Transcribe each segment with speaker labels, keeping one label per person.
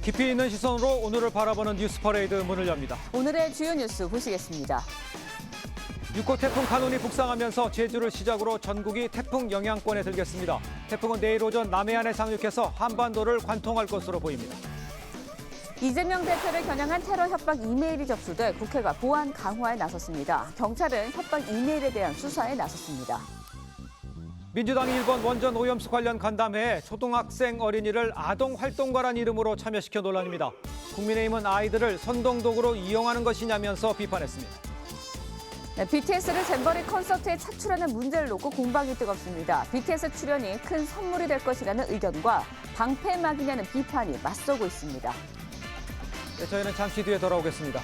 Speaker 1: 깊이 있는 시선으로 오늘을 바라보는 뉴스 퍼레이드 문을 엽니다.
Speaker 2: 오늘의 주요 뉴스 보시겠습니다.
Speaker 1: 6호 태풍 카눈이 북상하면서 제주를 시작으로 전국이 태풍 영향권에 들겠습니다. 태풍은 내일 오전 남해안에 상륙해서 한반도를 관통할 것으로 보입니다.
Speaker 2: 이재명 대표를 겨냥한 테러 협박 이메일이 접수돼 국회가 보안 강화에 나섰습니다. 경찰은 협박 이메일에 대한 수사에 나섰습니다.
Speaker 1: 민주당이 일본 원전 오염수 관련 간담회에 초등학생 어린이를 아동활동가란 이름으로 참여시켜 논란입니다. 국민의힘은 아이들을 선동도구로 이용하는 것이냐면서 비판했습니다.
Speaker 2: BTS를 잼버리 콘서트에 차출하는 문제를 놓고 공방이 뜨겁습니다. BTS 출연이 큰 선물이 될 것이라는 의견과 방패막이냐는 비판이 맞서고 있습니다.
Speaker 1: 네, 저희는 잠시 뒤에 돌아오겠습니다.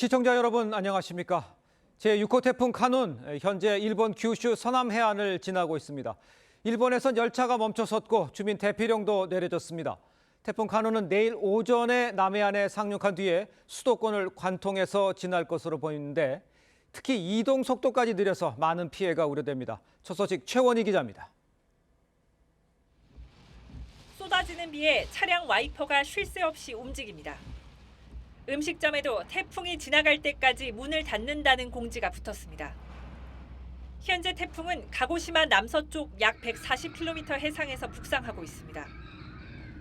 Speaker 1: 시청자 여러분 안녕하십니까? 제6호 태풍 카눈 현재 일본 규슈 서남 해안을 지나고 있습니다. 일본에선 열차가 멈춰섰고 주민 대피령도 내려졌습니다. 태풍 카눈은 내일 오전에 남해안에 상륙한 뒤에 수도권을 관통해서 지날 것으로 보이는데 특히 이동 속도까지 느려서 많은 피해가 우려됩니다. 첫 소식 최원희 기자입니다.
Speaker 3: 쏟아지는 비에 차량 와이퍼가 쉴 새 없이 움직입니다. 음식점에도 태풍이 지나갈 때까지 문을 닫는다는 공지가 붙었습니다. 현재 태풍은 가고시마 남서쪽 약 140km 해상에서 북상하고 있습니다.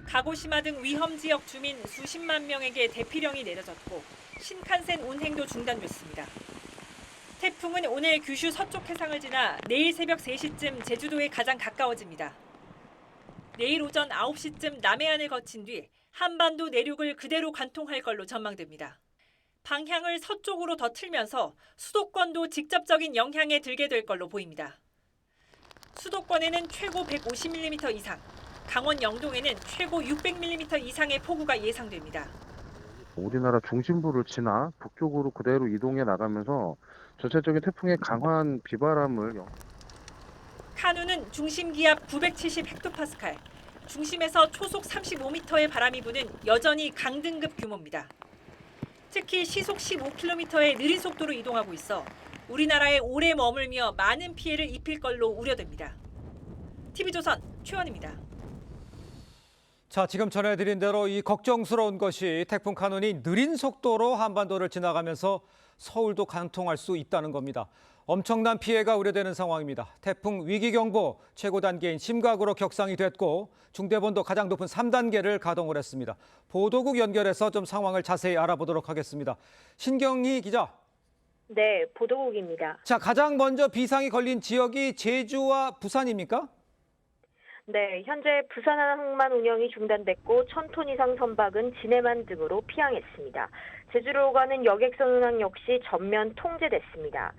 Speaker 3: 가고시마 등 위험 지역 주민 수십만 명에게 대피령이 내려졌고 신칸센 운행도 중단됐습니다. 태풍은 오늘 규슈 서쪽 해상을 지나 내일 새벽 3시쯤 제주도에 가장 가까워집니다. 내일 오전 9시쯤 남해안을 거친 뒤 한반도 내륙을 그대로 관통할 걸로 전망됩니다. 방향을 서쪽으로 더 틀면서 수도권도 직접적인 영향에 들게 될 걸로 보입니다. 수도권에는 최고 150mm 이상, 강원 영동에는 최고 600mm 이상의 폭우가 예상됩니다.
Speaker 4: 우리나라 중심부를 지나 북쪽으로 그대로 이동해 나가면서 전체적인 태풍의 강한 비바람을
Speaker 3: 카눈은 중심 기압 970헥토파스칼, 중심에서 초속 35m의 바람이 부는 여전히 강등급 규모입니다. 특히 시속 15km의 느린 속도로 이동하고 있어 우리나라에 오래 머물며 많은 피해를 입힐 걸로 우려됩니다. TV조선 최원입니다.
Speaker 1: 자, 지금 전해드린 대로 이 걱정스러운 것이 태풍 카눈이 느린 속도로 한반도를 지나가면서 서울도 관통할 수 있다는 겁니다. 엄청난 피해가 우려되는 상황입니다. 태풍 위기경보 최고 단계인 심각으로 격상이 됐고 중대본도 가장 높은 3단계를 가동을 했습니다. 보도국 연결해서 좀 상황을 자세히 알아보도록 하겠습니다. 신경희 기자.
Speaker 5: 네, 보도국입니다.
Speaker 1: 자, 가장 먼저 비상이 걸린 지역이 제주와 부산입니까?
Speaker 5: 네, 현재 부산 항만 운영이 중단됐고 1000톤 이상 선박은 진해만 등으로 피항했습니다. 제주로 가는 여객선 운항 역시 전면 통제됐습니다.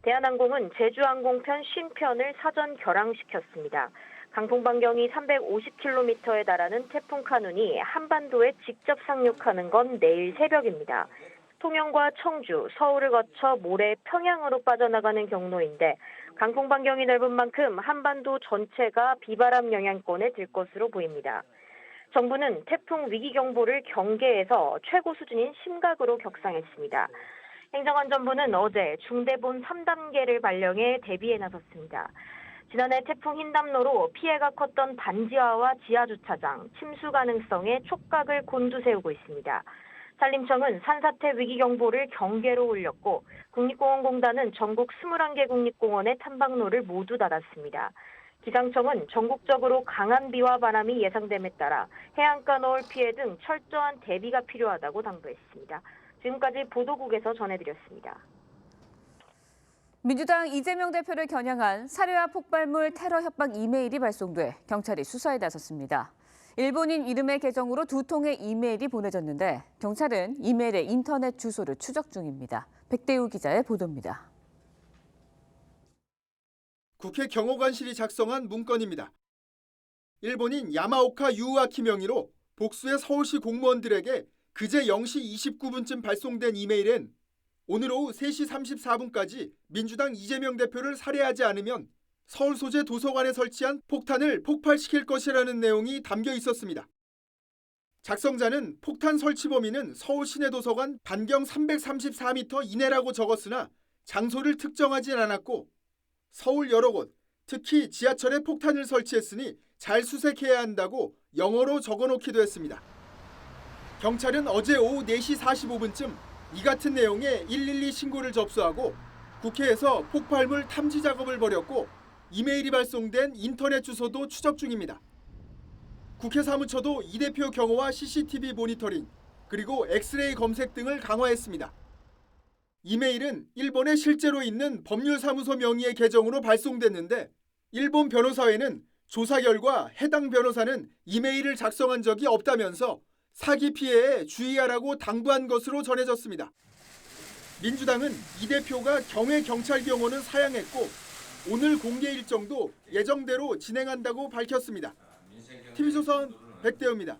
Speaker 5: 대한항공은 제주항공편 50편을 사전 결항시켰습니다. 강풍 반경이 350km에 달하는 태풍 카눈이 한반도에 직접 상륙하는 건 내일 새벽입니다. 통영과 청주, 서울을 거쳐 모레 평양으로 빠져나가는 경로인데 강풍 반경이 넓은 만큼 한반도 전체가 비바람 영향권에 들 것으로 보입니다. 정부는 태풍 위기경보를 경계에서 최고 수준인 심각으로 격상했습니다. 행정안전부는 어제 중대본 3단계를 발령해 대비에 나섰습니다. 지난해 태풍 흰담로로 피해가 컸던 반지하와 지하주차장, 침수 가능성에 촉각을 곤두세우고 있습니다. 산림청은 산사태 위기경보를 경계로 올렸고 국립공원공단은 전국 21개 국립공원의 탐방로를 모두 닫았습니다. 기상청은 전국적으로 강한 비와 바람이 예상됨에 따라 해안가 노을 피해 등 철저한 대비가 필요하다고 당부했습니다. 지금까지 보도국에서 전해드렸습니다.
Speaker 2: 민주당 이재명 대표를 겨냥한 살해와 폭발물 테러 협박 이메일이 발송돼 경찰이 수사에 나섰습니다. 일본인 이름의 계정으로 2통의 이메일이 보내졌는데 경찰은 이메일의 인터넷 주소를 추적 중입니다. 백대우 기자의 보도입니다.
Speaker 6: 국회 경호관실이 작성한 문건입니다. 일본인 야마오카 유우아키 명의로 복수의 서울시 공무원들에게 그제 0시 29분쯤 발송된 이메일엔 오늘 오후 3시 34분까지 민주당 이재명 대표를 살해하지 않으면 서울 소재 도서관에 설치한 폭탄을 폭발시킬 것이라는 내용이 담겨 있었습니다. 작성자는 폭탄 설치 범위는 서울 시내도서관 반경 334m 이내라고 적었으나 장소를 특정하진 않았고 서울 여러 곳 특히 지하철에 폭탄을 설치했으니 잘 수색해야 한다고 영어로 적어놓기도 했습니다. 경찰은 어제 오후 4시 45분쯤 이 같은 내용의 112 신고를 접수하고 국회에서 폭발물 탐지 작업을 벌였고 이메일이 발송된 인터넷 주소도 추적 중입니다. 국회 사무처도 이 대표 경호와 CCTV 모니터링 그리고 엑스레이 검색 등을 강화했습니다. 이메일은 일본에 실제로 있는 법률사무소 명의의 계정으로 발송됐는데 일본 변호사회는 조사 결과 해당 변호사는 이메일을 작성한 적이 없다면서 사기 피해에 주의하라고 당부한 것으로 전해졌습니다. 민주당은 이 대표가 경회 경찰 경호는 사양했고 오늘 공개 일정도 예정대로 진행한다고 밝혔습니다. TV조선 백대호입니다.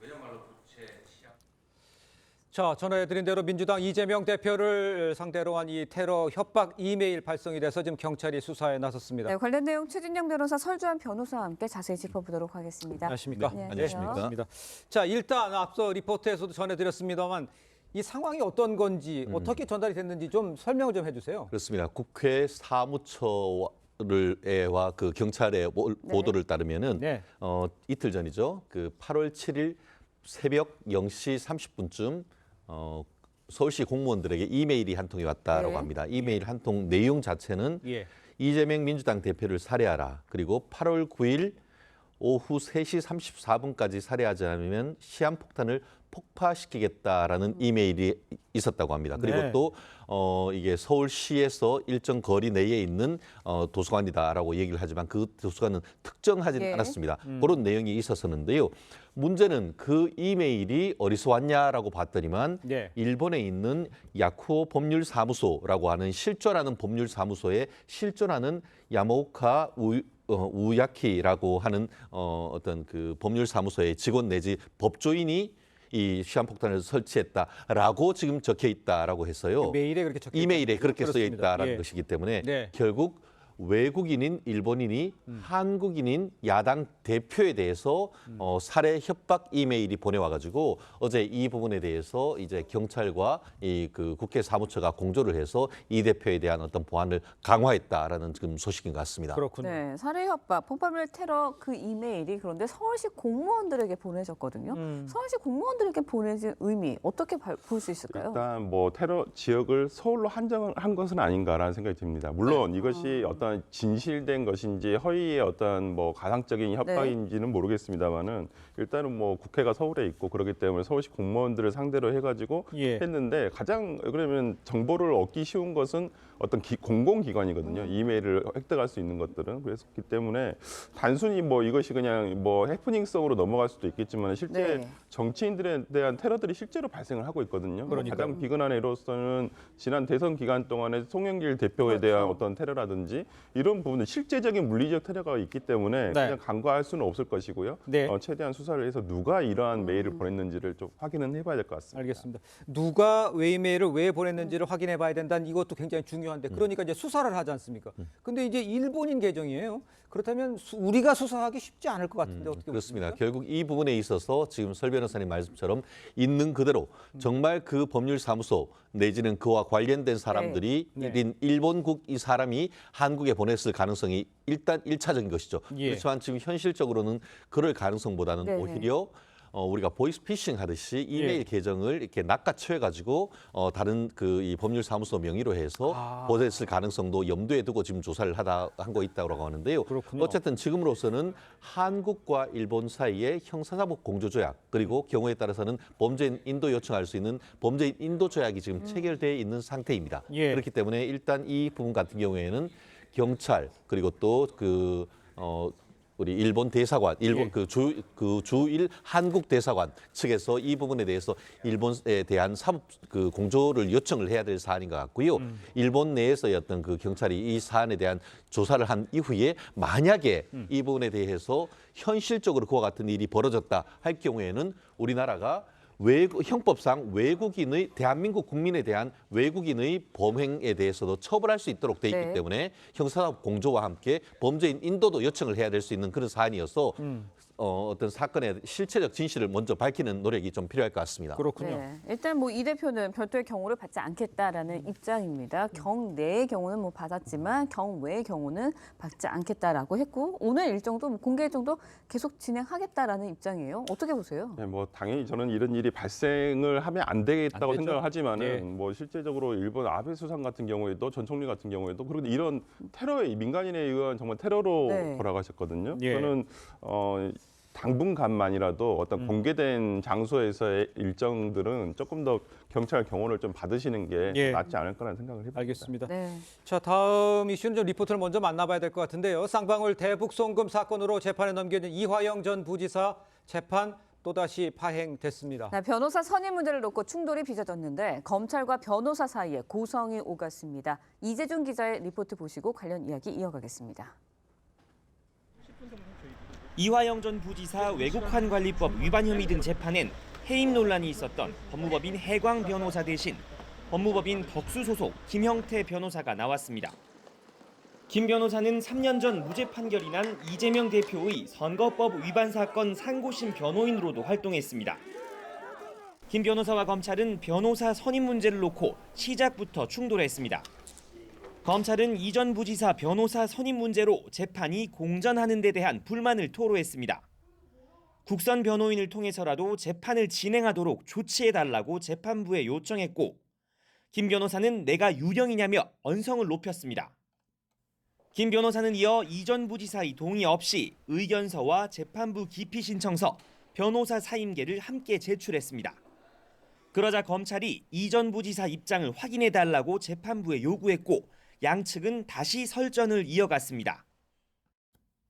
Speaker 1: 자, 전해드린 대로 민주당 이재명 대표를 상대로 한 이 테러 협박 이메일 발송이 돼서 지금 경찰이 수사에 나섰습니다.
Speaker 2: 네, 관련 내용 최진영 변호사, 설주한 변호사와 함께 자세히 짚어보도록 하겠습니다.
Speaker 1: 안녕하십니까?
Speaker 2: 네,
Speaker 1: 안녕하십니까? 자, 일단 앞서 리포트에서도 전해드렸습니다만 이 상황이 어떤 건지 어떻게 전달이 됐는지 좀 설명을 좀 해주세요.
Speaker 7: 그렇습니다. 국회 사무처와 그 경찰의 보도를 따르면은
Speaker 1: 네.
Speaker 7: 이틀 전이죠. 그 8월 7일 새벽 0시 30분쯤 서울시 공무원들에게 이메일이 한 통이 왔다라고
Speaker 2: 네.
Speaker 7: 합니다. 이메일 한 통 내용 자체는
Speaker 1: 예.
Speaker 7: 이재명 민주당 대표를 살해하라. 그리고 8월 9일 오후 3시 34분까지 살해하지 않으면 시한폭탄을 폭파시키겠다라는 이메일이 있었다고 합니다. 그리고
Speaker 1: 네.
Speaker 7: 또 이게 서울시에서 일정 거리 내에 있는 도서관이다라고 얘기를 하지만 그 도서관은 특정하지는
Speaker 2: 네.
Speaker 7: 않았습니다. 그런 내용이 있었었는데요. 문제는 그 이메일이 어디서 왔냐라고 봤더니만
Speaker 1: 네.
Speaker 7: 일본에 있는 야쿠오 법률사무소라고 하는 실존하는 법률사무소에 실존하는 야마오카 우야키라고 하는 어떤 그 법률사무소의 직원 내지 법조인이 이 시한폭탄을 설치했다라고 지금 적혀 있다라고 했어요.
Speaker 1: 메일에 그렇게 적혀
Speaker 7: 이메일에 그렇게 쓰여
Speaker 1: 그렇습니다.
Speaker 7: 있다라는
Speaker 1: 예.
Speaker 7: 것이기 때문에
Speaker 1: 네.
Speaker 7: 결국 외국인인 일본인이 한국인인 야당 대표에 대해서 살해 협박 이메일이 보내와가지고 어제 이 부분에 대해서 이제 경찰과 이 그 국회 사무처가 공조를 해서 이 대표에 대한 어떤 보안을 강화했다라는 지금 소식인 것 같습니다.
Speaker 1: 그렇군요.
Speaker 2: 네, 살해 협박, 폭발물 테러 그 이메일이 그런데 서울시 공무원들에게 보내졌거든요. 서울시 공무원들에게 보내진 의미 어떻게 볼 수 있을까요?
Speaker 8: 일단 뭐 테러 지역을 서울로 한정한 것은 아닌가라는 생각이 듭니다. 물론 이것이 어떤 진실된 것인지 허위의 어떤 뭐 가상적인 협박인지는 모르겠습니다만은 일단은 뭐 국회가 서울에 있고 그렇기 때문에 서울시 공무원들을 상대로 해가지고
Speaker 1: 예.
Speaker 8: 했는데 가장 그러면 정보를 얻기 쉬운 것은 어떤 공공기관이거든요. 이메일을 획득할 수 있는 것들은 그랬기 때문에 단순히 뭐 이것이 그냥 뭐 해프닝성으로 넘어갈 수도 있겠지만 실제
Speaker 2: 네.
Speaker 8: 정치인들에 대한 테러들이 실제로 발생을 하고 있거든요.
Speaker 1: 그러니까요.
Speaker 8: 가장 비근한 예로서는 지난 대선 기간 동안에 송영길 대표에 대한 어떤 테러라든지 이런 부분은 실제적인 물리적 테러가 있기 때문에
Speaker 1: 네.
Speaker 8: 그냥 간과할 수는 없을 것이고요.
Speaker 1: 네.
Speaker 8: 최대한 수사를 해서 누가 이러한 메일을 보냈는지를 좀 확인은 해봐야 될 것 같습니다.
Speaker 1: 알겠습니다. 누가 왜 이메일을 왜 보냈는지를 확인해 봐야 된다는 이것도 굉장히 중요한데 그러니까 이제 수사를 하지 않습니까? 근데 이제 일본인 계정이에요. 그렇다면 우리가 수사하기 쉽지 않을 것 같은데 어떻게
Speaker 7: 그렇습니다.
Speaker 1: 보십니까?
Speaker 7: 결국 이 부분에 있어서 지금 설 변호사님 말씀처럼 있는 그대로 정말 그 법률사무소 내지는 그와 관련된 사람들이
Speaker 1: 네.
Speaker 7: 일본국 이 사람이 한국에 보냈을 가능성이 일단 1차적인 것이죠.
Speaker 1: 예.
Speaker 7: 그렇지만 지금 현실적으로는 그럴 가능성보다는
Speaker 2: 네.
Speaker 7: 오히려 우리가 보이스피싱 하듯이 이메일
Speaker 1: 예.
Speaker 7: 계정을 이렇게 낚아채가지고 다른 그 이 법률사무소 명의로 해서 보냈을 가능성도 염두에 두고 지금 조사를 한 거 있다고 하는데요.
Speaker 1: 그렇군요.
Speaker 7: 어쨌든 지금으로서는 한국과 일본 사이의 형사사법 공조조약 그리고 경우에 따라서는 범죄인 인도 요청할 수 있는 범죄인 인도 조약이 지금 체결되어 있는 상태입니다.
Speaker 1: 예.
Speaker 7: 그렇기 때문에 일단 이 부분 같은 경우에는 경찰 그리고 또 우리 일본 대사관,
Speaker 1: 예.
Speaker 7: 주일 한국 대사관 측에서 이 부분에 대해서 일본에 대한 사법 그 공조를 요청을 해야 될 사안인 것 같고요. 일본 내에서의 어떤 그 경찰이 이 사안에 대한 조사를 한 이후에 만약에 이 부분에 대해서 현실적으로 그와 같은 일이 벌어졌다 할 경우에는 우리나라가 형법상 외국인의 대한민국 국민에 대한 외국인의 범행에 대해서도 처벌할 수 있도록 돼 있기
Speaker 2: 네.
Speaker 7: 때문에 형사사법 공조와 함께 범죄인 인도도 요청을 해야 될 수 있는 그런 사안이어서 어떤 사건의 실체적 진실을 먼저 밝히는 노력이 좀 필요할 것 같습니다.
Speaker 1: 그렇군요.
Speaker 2: 네, 일단 뭐 이 대표는 별도의 경호를 받지 않겠다라는 입장입니다. 경내의 경우는 뭐 받았지만 경외의 경우는 받지 않겠다라고 했고 오늘 일정도 뭐 공개 일정도 계속 진행하겠다라는 입장이에요. 어떻게 보세요?
Speaker 8: 네, 뭐 당연히 저는 이런 일이 발생을 하면 안 되겠다고
Speaker 1: 안 되죠.
Speaker 8: 생각을 하지만은
Speaker 1: 예.
Speaker 8: 뭐 실제적으로 일본 아베 수상 같은 경우에도 전 총리 같은 경우에도 그리고 이런 테러에 민간인에 의한 정말 테러로
Speaker 2: 네.
Speaker 8: 돌아가셨거든요.
Speaker 1: 예.
Speaker 8: 저는 당분간만이라도 어떤 공개된 장소에서의 일정들은 조금 더 경찰 경호를 좀 받으시는 게
Speaker 1: 예.
Speaker 8: 낫지 않을까라는 생각을 해봅니다.
Speaker 1: 알겠습니다.
Speaker 2: 네.
Speaker 1: 자, 다음 이슈는 좀 리포터를 먼저 만나봐야 될 것 같은데요. 쌍방울 대북 송금 사건으로 재판에 넘겨진 이화영 전 부지사 재판 또다시 파행됐습니다.
Speaker 2: 네, 변호사 선임 문제를 놓고 충돌이 빚어졌는데 검찰과 변호사 사이에 고성이 오갔습니다. 이재준 기자의 리포트 보시고 관련 이야기 이어가겠습니다.
Speaker 9: 이화영 전 부지사 외국환관리법 위반 혐의 등 재판엔 해임 논란이 있었던 법무법인 해광 변호사 대신 법무법인 덕수 소속 김형태 변호사가 나왔습니다. 김 변호사는 3년 전 무죄 판결이 난 이재명 대표의 선거법 위반 사건 상고심 변호인으로도 활동했습니다. 김 변호사와 검찰은 변호사 선임 문제를 놓고 시작부터 충돌했습니다. 검찰은 이 전 부지사 변호사 선임 문제로 재판이 공전하는 데 대한 불만을 토로했습니다. 국선 변호인을 통해서라도 재판을 진행하도록 조치해달라고 재판부에 요청했고 김 변호사는 내가 유령이냐며 언성을 높였습니다. 김 변호사는 이어 이 전 부지사의 동의 없이 의견서와 재판부 기피 신청서, 변호사 사임계를 함께 제출했습니다. 그러자 검찰이 이 전 부지사 입장을 확인해달라고 재판부에 요구했고 양측은 다시 설전을 이어갔습니다.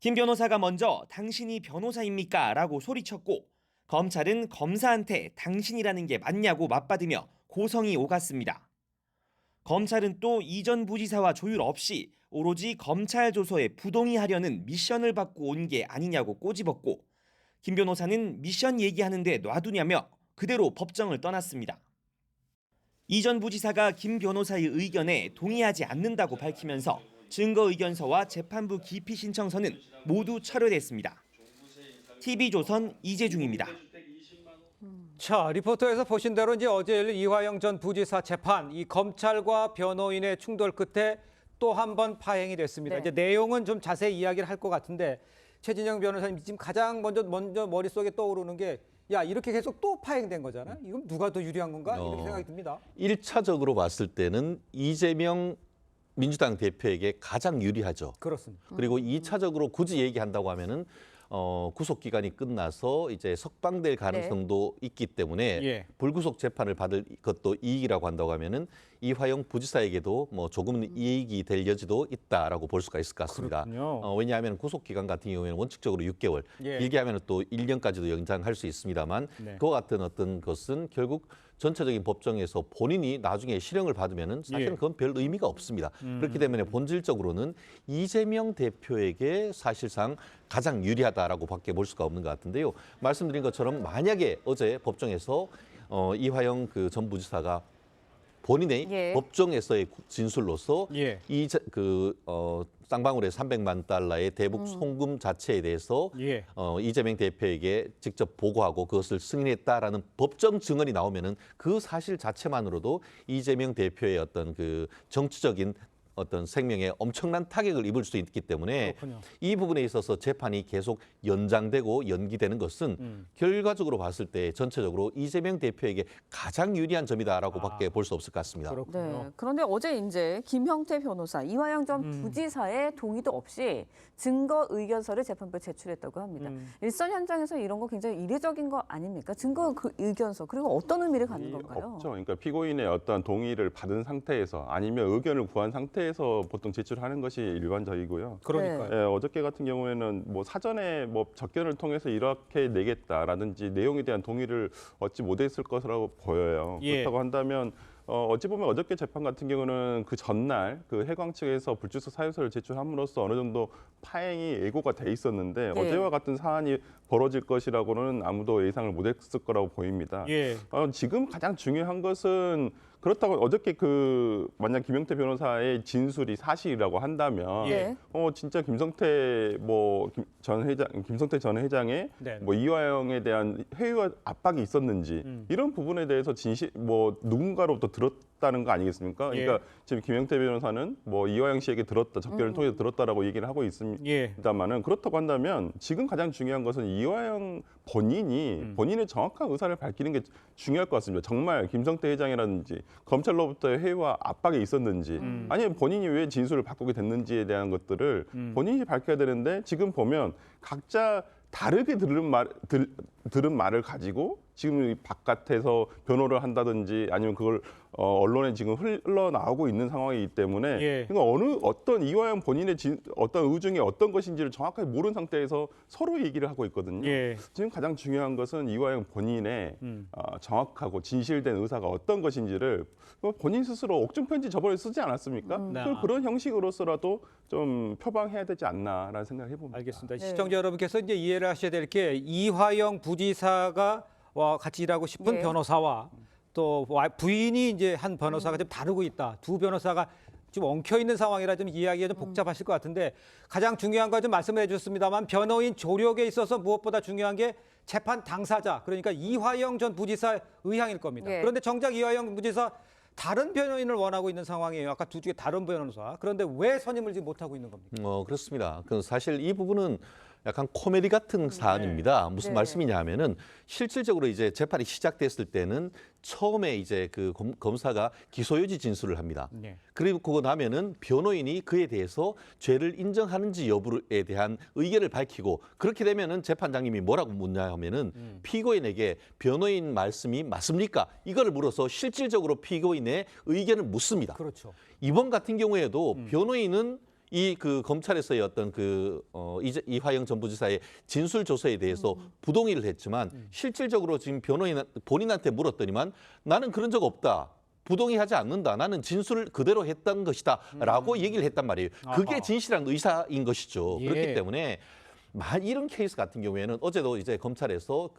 Speaker 9: 김 변호사가 먼저 당신이 변호사입니까? 라고 소리쳤고 검찰은 검사한테 당신이라는 게 맞냐고 맞받으며 고성이 오갔습니다. 검찰은 또 이 전 부지사와 조율 없이 오로지 검찰 조서에 부동의하려는 미션을 받고 온 게 아니냐고 꼬집었고 김 변호사는 미션 얘기하는데 놔두냐며 그대로 법정을 떠났습니다. 이 전 부지사가 김 변호사의 의견에 동의하지 않는다고 밝히면서 증거의견서와 재판부 기피 신청서는 모두 철회됐습니다. TV조선 이재중입니다.
Speaker 1: 자, 리포터에서 보신 대로 이제 어제 열린 이화영 전 부지사 재판, 이 검찰과 변호인의 충돌 끝에 또 한 번 파행이 됐습니다.
Speaker 2: 네.
Speaker 1: 이제 내용은 좀 자세히 이야기를 할 것 같은데 최진영 변호사님 지금 가장 먼저 머릿속에 떠오르는 게 야, 이렇게 계속 또 파행된 거잖아요. 이건 누가 더 유리한 건가? 이렇게 생각이 듭니다.
Speaker 7: 1차적으로 봤을 때는 이재명 민주당 대표에게 가장 유리하죠.
Speaker 1: 그렇습니다.
Speaker 7: 그리고 2차적으로 굳이 얘기한다고 하면은 구속 기간이 끝나서 이제 석방될 가능성도 있기 때문에
Speaker 1: 예.
Speaker 7: 불구속 재판을 받을 것도 이익이라고 한다고 하면은 이화영 부지사에게도 뭐 조금은 이익이 될 여지도 있다라고 볼 수가 있을 것 같습니다.
Speaker 1: 그렇군요.
Speaker 7: 왜냐하면 구속 기간 같은 경우에는 원칙적으로 6개월,
Speaker 1: 예.
Speaker 7: 길게 하면 또 1년까지도 연장할 수 있습니다만
Speaker 1: 네.
Speaker 7: 그와 같은 어떤 것은 결국 전체적인 법정에서 본인이 나중에 실형을 받으면은 사실은
Speaker 1: 예.
Speaker 7: 그건 별 의미가 없습니다. 그렇기 때문에 본질적으로는 이재명 대표에게 사실상 가장 유리하다라고 밖에 볼 수가 없는 것 같은데요. 말씀드린 것처럼 만약에 어제 법정에서 이화영 그 전 부지사가 본인의
Speaker 2: 예.
Speaker 7: 법정에서의 진술로서
Speaker 1: 예.
Speaker 7: 쌍방울의 300만 달러의 대북 송금 자체에 대해서
Speaker 1: 예.
Speaker 7: 이재명 대표에게 직접 보고하고 그것을 승인했다라는 법정 증언이 나오면은 그 사실 자체만으로도 이재명 대표의 어떤 그 정치적인 어떤 생명에 엄청난 타격을 입을 수 있기 때문에
Speaker 1: 그렇군요.
Speaker 7: 이 부분에 있어서 재판이 계속 연장되고 연기되는 것은 결과적으로 봤을 때 전체적으로 이재명 대표에게 가장 유리한 점이다라고 밖에 볼 수 없을 것 같습니다.
Speaker 1: 그렇군요.
Speaker 2: 네. 그런데 어제 이제 김형태 변호사, 이화영 전 부지사의 동의도 없이 증거 의견서를 재판부에 제출했다고 합니다. 일선 현장에서 이런 거 굉장히 이례적인 거 아닙니까? 증거 그 의견서 그리고 어떤 의미를 갖는 건가요?
Speaker 8: 없죠. 그러니까 피고인의 어떤 동의를 받은 상태에서 아니면 의견을 구한 상태에서 보통 제출하는 것이 일반적이고요.
Speaker 1: 그러니까요.
Speaker 8: 예, 어저께 같은 경우에는 뭐 사전에 뭐 접견을 통해서 이렇게 내겠다라든지 내용에 대한 동의를 얻지 못했을 것이라고 보여요.
Speaker 1: 예.
Speaker 8: 그렇다고 한다면 어찌 보면 어저께 재판 같은 경우는 그 전날 그 해광 측에서 불출석 사유서를 제출함으로써 어느 정도 파행이 예고가 돼 있었는데
Speaker 2: 네.
Speaker 8: 어제와 같은 사안이 벌어질 것이라고는 아무도 예상을 못했을 거라고 보입니다.
Speaker 1: 예.
Speaker 8: 지금 가장 중요한 것은 그렇다고 어저께 만약 김영태 변호사의 진술이 사실이라고 한다면
Speaker 2: 예.
Speaker 8: 진짜 김성태 김성태 전 회장의
Speaker 1: 네.
Speaker 8: 이화영에 대한 회유와 압박이 있었는지 이런 부분에 대해서 누군가로부터 들었다는 거 아니겠습니까?
Speaker 1: 예.
Speaker 8: 그러니까 지금 김영태 변호사는 이화영 씨에게 적견을 통해서 들었다라고 얘기를 하고
Speaker 1: 예.
Speaker 8: 있습니다만은 그렇다고 한다면 지금 가장 중요한 것은 이화영 본인의 정확한 의사를 밝히는 게 중요할 것 같습니다. 정말 김성태 회장이라든지 검찰로부터의 회유와 압박이 있었는지 아니면 본인이 왜 진술을 바꾸게 됐는지에 대한 것들을 본인이 밝혀야 되는데 지금 보면 각자 다르게 들은 말을 가지고 지금 바깥에서 변호를 한다든지 아니면 그걸 언론에 지금 흘러나오고 있는 상황이기 때문에
Speaker 1: 예.
Speaker 8: 그러니까 어떤 이화영 본인의 어떤 의중이 어떤 것인지를 정확하게 모르는 상태에서 서로 얘기를 하고 있거든요.
Speaker 1: 예.
Speaker 8: 지금 가장 중요한 것은 이화영 본인의 정확하고 진실된 의사가 어떤 것인지를 본인 스스로 옥중편지 저번에 쓰지 않았습니까?
Speaker 1: 네.
Speaker 8: 그런 형식으로서라도 좀 표방해야 되지 않나라는 생각을 해봅니다.
Speaker 1: 알겠습니다.
Speaker 2: 네.
Speaker 1: 시청자 여러분께서 이제 이해를 하셔야 될 게 이화영 부지사가 같이 일하고 싶은
Speaker 2: 예.
Speaker 1: 변호사와 또 부인이 이제 한 변호사가 좀 다르고 있다. 두 변호사가 지금 엉켜 있는 상황이라 좀 이야기가 좀 복잡하실 것 같은데 가장 중요한 거 좀 말씀해 주셨습니다만 변호인 조력에 있어서 무엇보다 중요한 게 재판 당사자 그러니까 이화영 전 부지사 의향일 겁니다.
Speaker 2: 예.
Speaker 1: 그런데 정작 이화영 부지사 다른 변호인을 원하고 있는 상황이에요. 아까 두 중에 다른 변호사. 그런데 왜 선임을 지금 못하고 있는 겁니까?
Speaker 7: 그렇습니다. 사실 이 부분은 약간 코미디 같은 사안입니다. 무슨
Speaker 2: 네.
Speaker 7: 말씀이냐 하면은 실질적으로 이제 재판이 시작됐을 때는 처음에 이제 그 검사가 기소유지 진술을 합니다.
Speaker 1: 네.
Speaker 7: 그리고 그거 나면은 변호인이 그에 대해서 죄를 인정하는지 여부에 대한 의견을 밝히고 그렇게 되면은 재판장님이 뭐라고 묻냐 하면은 피고인에게 변호인 말씀이 맞습니까? 이걸 물어서 실질적으로 피고인의 의견을 묻습니다.
Speaker 1: 그렇죠.
Speaker 7: 이번 같은 경우에도 변호인은 검찰에서의 어떤 이화영 전 부지사의 진술 조서에 대해서 부동의를 했지만 실질적으로 지금 변호인 본인한테 물었더니만 나는 그런 적 없다. 부동의하지 않는다. 나는 진술을 그대로 했던 것이다. 라고 얘기를 했단 말이에요. 그게
Speaker 1: 아하.
Speaker 7: 진실한 의사인 것이죠.
Speaker 1: 예.
Speaker 7: 그렇기 때문에 이런 케이스 같은 경우에는 어제도 이제 검찰에서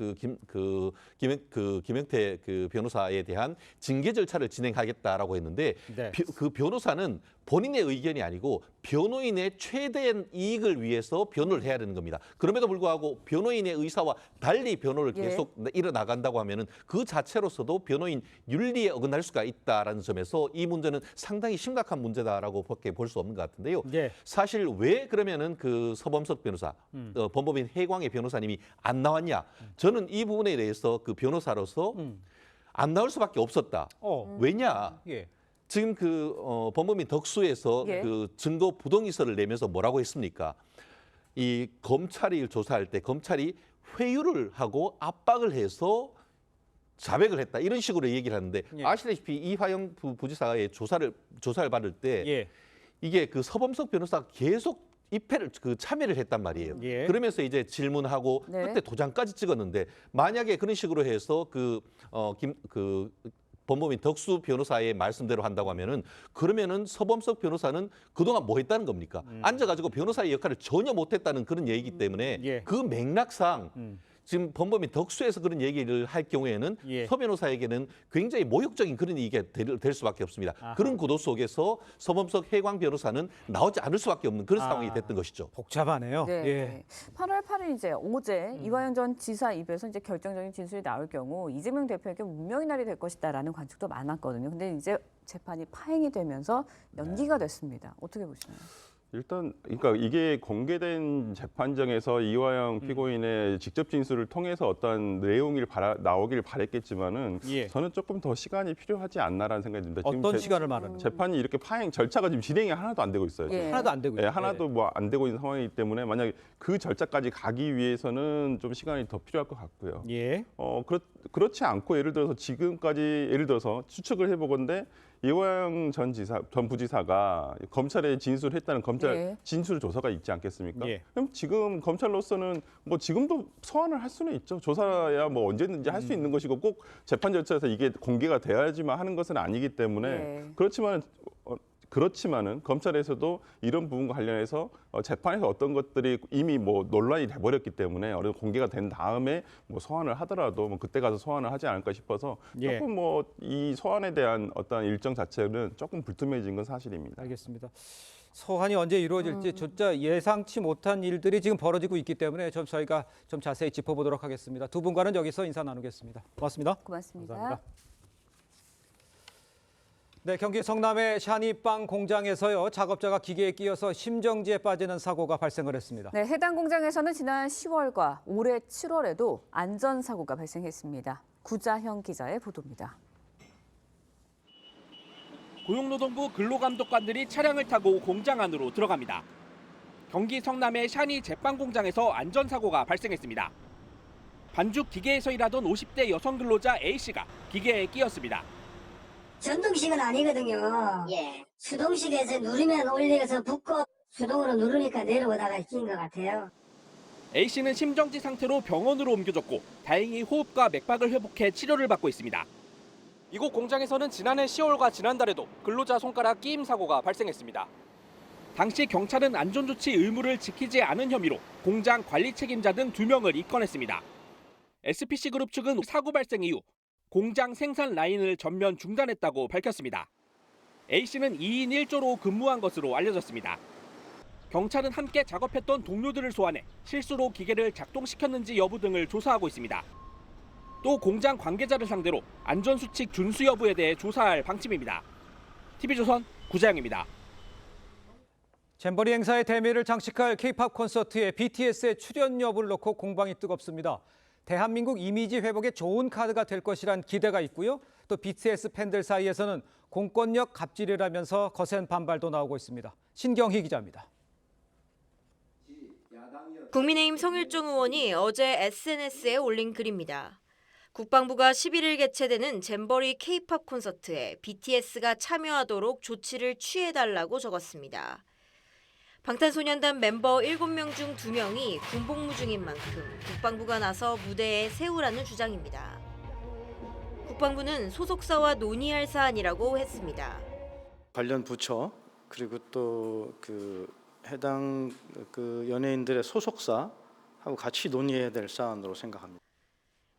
Speaker 7: 김영태 변호사에 대한 징계 절차를 진행하겠다라고 했는데
Speaker 1: 네.
Speaker 7: 그 변호사는 본인의 의견이 아니고 변호인의 최대한 이익을 위해서 변호를 해야 되는 겁니다. 그럼에도 불구하고 변호인의 의사와 달리 변호를
Speaker 2: 예.
Speaker 7: 계속 이뤄나간다고 하면은 그 자체로서도 변호인 윤리에 어긋날 수가 있다라는 점에서 이 문제는 상당히 심각한 문제다라고 밖에 볼 수 없는 것 같은데요.
Speaker 1: 예.
Speaker 7: 사실 왜 그러면은 서범석 변호사, 범법인 해광의 변호사님이 안 나왔냐? 저는 이 부분에 대해서 그 변호사로서 안 나올 수밖에 없었다. 왜냐?
Speaker 1: 예.
Speaker 7: 지금 범법인 덕수에서
Speaker 2: 예.
Speaker 7: 증거 부동의서를 내면서 뭐라고 했습니까? 이 검찰이 조사할 때 검찰이 회유를 하고 압박을 해서 자백을 했다 이런 식으로 얘기를 하는데
Speaker 1: 예.
Speaker 7: 아시다시피 이화영 부지사의 조사를 받을 때
Speaker 1: 예.
Speaker 7: 이게 서범석 변호사가 계속 입회를 참여를 했단 말이에요.
Speaker 1: 예.
Speaker 7: 그러면서 이제 질문하고
Speaker 2: 네.
Speaker 7: 그때 도장까지 찍었는데 만약에 그런 식으로 해서 범법인 덕수 변호사의 말씀대로 한다고 하면은 그러면은 서범석 변호사는 그동안 뭐 했다는 겁니까? 앉아가지고 변호사의 역할을 전혀 못했다는 그런 얘기이기 때문에
Speaker 1: 예.
Speaker 7: 그 맥락상 지금 범법인 덕수에서 그런 얘기를 할 경우에는
Speaker 1: 예.
Speaker 7: 서 변호사에게는 굉장히 모욕적인 그런 얘기가 될 수밖에 없습니다.
Speaker 1: 아하.
Speaker 7: 그런 구도 속에서 서범석 해광 변호사는 나오지 않을 수밖에 없는 그런
Speaker 1: 아.
Speaker 7: 상황이 됐던 것이죠.
Speaker 1: 복잡하네요.
Speaker 2: 네.
Speaker 1: 예.
Speaker 2: 8월 8일 이제 어제 이화영 전 지사 입에서 이제 결정적인 진술이 나올 경우 이재명 대표에게 운명의 날이 될 것이다라는 관측도 많았거든요. 근데 이제 재판이 파행이 되면서 연기가 됐습니다. 어떻게 보시나요?
Speaker 8: 일단 그러니까 이게 공개된 재판정에서 이화영 피고인의 직접 진술을 통해서 어떤 내용이 나오길 바랬겠지만은
Speaker 1: 예.
Speaker 8: 저는 조금 더 시간이 필요하지 않나라는 생각이 듭니다.
Speaker 1: 어떤 시간을 말하는
Speaker 8: 재판이 이렇게 파행 절차가 지금 진행이 하나도 안 되고 있어요.
Speaker 2: 예.
Speaker 1: 하나도 안 되고
Speaker 8: 예,
Speaker 1: 있어요.
Speaker 8: 하나도 뭐 안 되고 있는 상황이기 때문에 만약에 그 절차까지 가기 위해서는 좀 시간이 더 필요할 것 같고요.
Speaker 1: 예.
Speaker 8: 그렇지 않고 예를 들어서 지금까지 예를 들어서 추측을 해보건데 이화영 전 부지사가 검찰에 진술했다는 검찰
Speaker 2: 예.
Speaker 8: 진술 조서가 있지 않겠습니까?
Speaker 1: 예.
Speaker 8: 그럼 지금 검찰로서는 뭐 지금도 소환을 할 수는 있죠. 조사야 뭐 언제든지 할 수 있는 것이고 꼭 재판 절차에서 이게 공개가 돼야지만 하는 것은 아니기 때문에
Speaker 2: 예.
Speaker 8: 그렇지만 그렇지만은 검찰에서도 이런 부분과 관련해서 재판에서 어떤 것들이 이미 뭐 논란이 돼버렸기 때문에 어느 공개가 된 다음에 뭐 소환을 하더라도 뭐 그때 가서 소환을 하지 않을까 싶어서 조금 뭐 이 소환에 대한 어떤 일정 자체는 조금 불투명해진 건 사실입니다.
Speaker 1: 알겠습니다. 소환이 언제 이루어질지 진짜 예상치 못한 일들이 지금 벌어지고 있기 때문에 좀 저희가 좀 자세히 짚어보도록 하겠습니다. 두 분과는 여기서 인사 나누겠습니다. 고맙습니다.
Speaker 2: 고맙습니다.
Speaker 1: 감사합니다. 네, 경기 성남의 샤니빵 공장에서요, 작업자가 기계에 끼어서 심정지에 빠지는 사고가 발생을 했습니다.
Speaker 2: 네, 해당 공장에서는 지난 10월과 올해 7월에도 안전사고가 발생했습니다. 구자형 기자의 보도입니다.
Speaker 10: 고용노동부 근로감독관들이 차량을 타고 공장 안으로 들어갑니다. 경기 성남의 샤니 제빵 공장에서 안전사고가 발생했습니다. 반죽 기계에서 일하던 50대 여성 근로자 A씨가 기계에 끼었습니다.
Speaker 11: 전동식은 아니거든요. 수동식에서 누르면 올려서 붓고 수동으로 누르니까 내려오다가 낀 것 같아요.
Speaker 10: A씨는 심정지 상태로 병원으로 옮겨졌고 다행히 호흡과 맥박을 회복해 치료를 받고 있습니다. 이곳 공장에서는 지난해 10월과 지난달에도 근로자 손가락 끼임 사고가 발생했습니다. 당시 경찰은 안전조치 의무를 지키지 않은 혐의로 공장 관리 책임자 등 2명을 입건했습니다. SPC그룹 측은 사고 발생 이후 공장 생산 라인을 전면 중단했다고 밝혔습니다. A씨는 2인 1조로 근무한 것으로 알려졌습니다. 경찰은 함께 작업했던 동료들을 소환해 실수로 기계를 작동시켰는지 여부 등을 조사하고 있습니다. 또 공장 관계자를 상대로 안전수칙 준수 여부에 대해 조사할 방침입니다. TV조선 구자영입니다.
Speaker 1: 잼버리 행사의 대미를 장식할 K-팝 콘서트에 BTS의 출연 여부를 놓고 공방이 뜨겁습니다. 대한민국 이미지 회복에 좋은 카드가 될 것이란 기대가 있고요. 또 BTS 팬들 사이에서는 공권력 갑질이라면서 거센 반발도 나오고 있습니다. 신경희 기자입니다.
Speaker 12: 국민의힘 성일종 의원이 어제 SNS에 올린 글입니다. 국방부가 11일 개최되는 잼버리 K-팝 콘서트에 BTS가 참여하도록 조치를 취해달라고 적었습니다. 방탄소년단 멤버 7명 중 2명이 군복무 중인 만큼 국방부가 나서 무대에 세우라는 주장입니다. 국방부는 소속사와 논의할 사안이라고 했습니다.
Speaker 13: 관련 부처 그리고 또 해당 연예인들의 소속사하고 같이 논의해야 될 사안으로 생각합니다.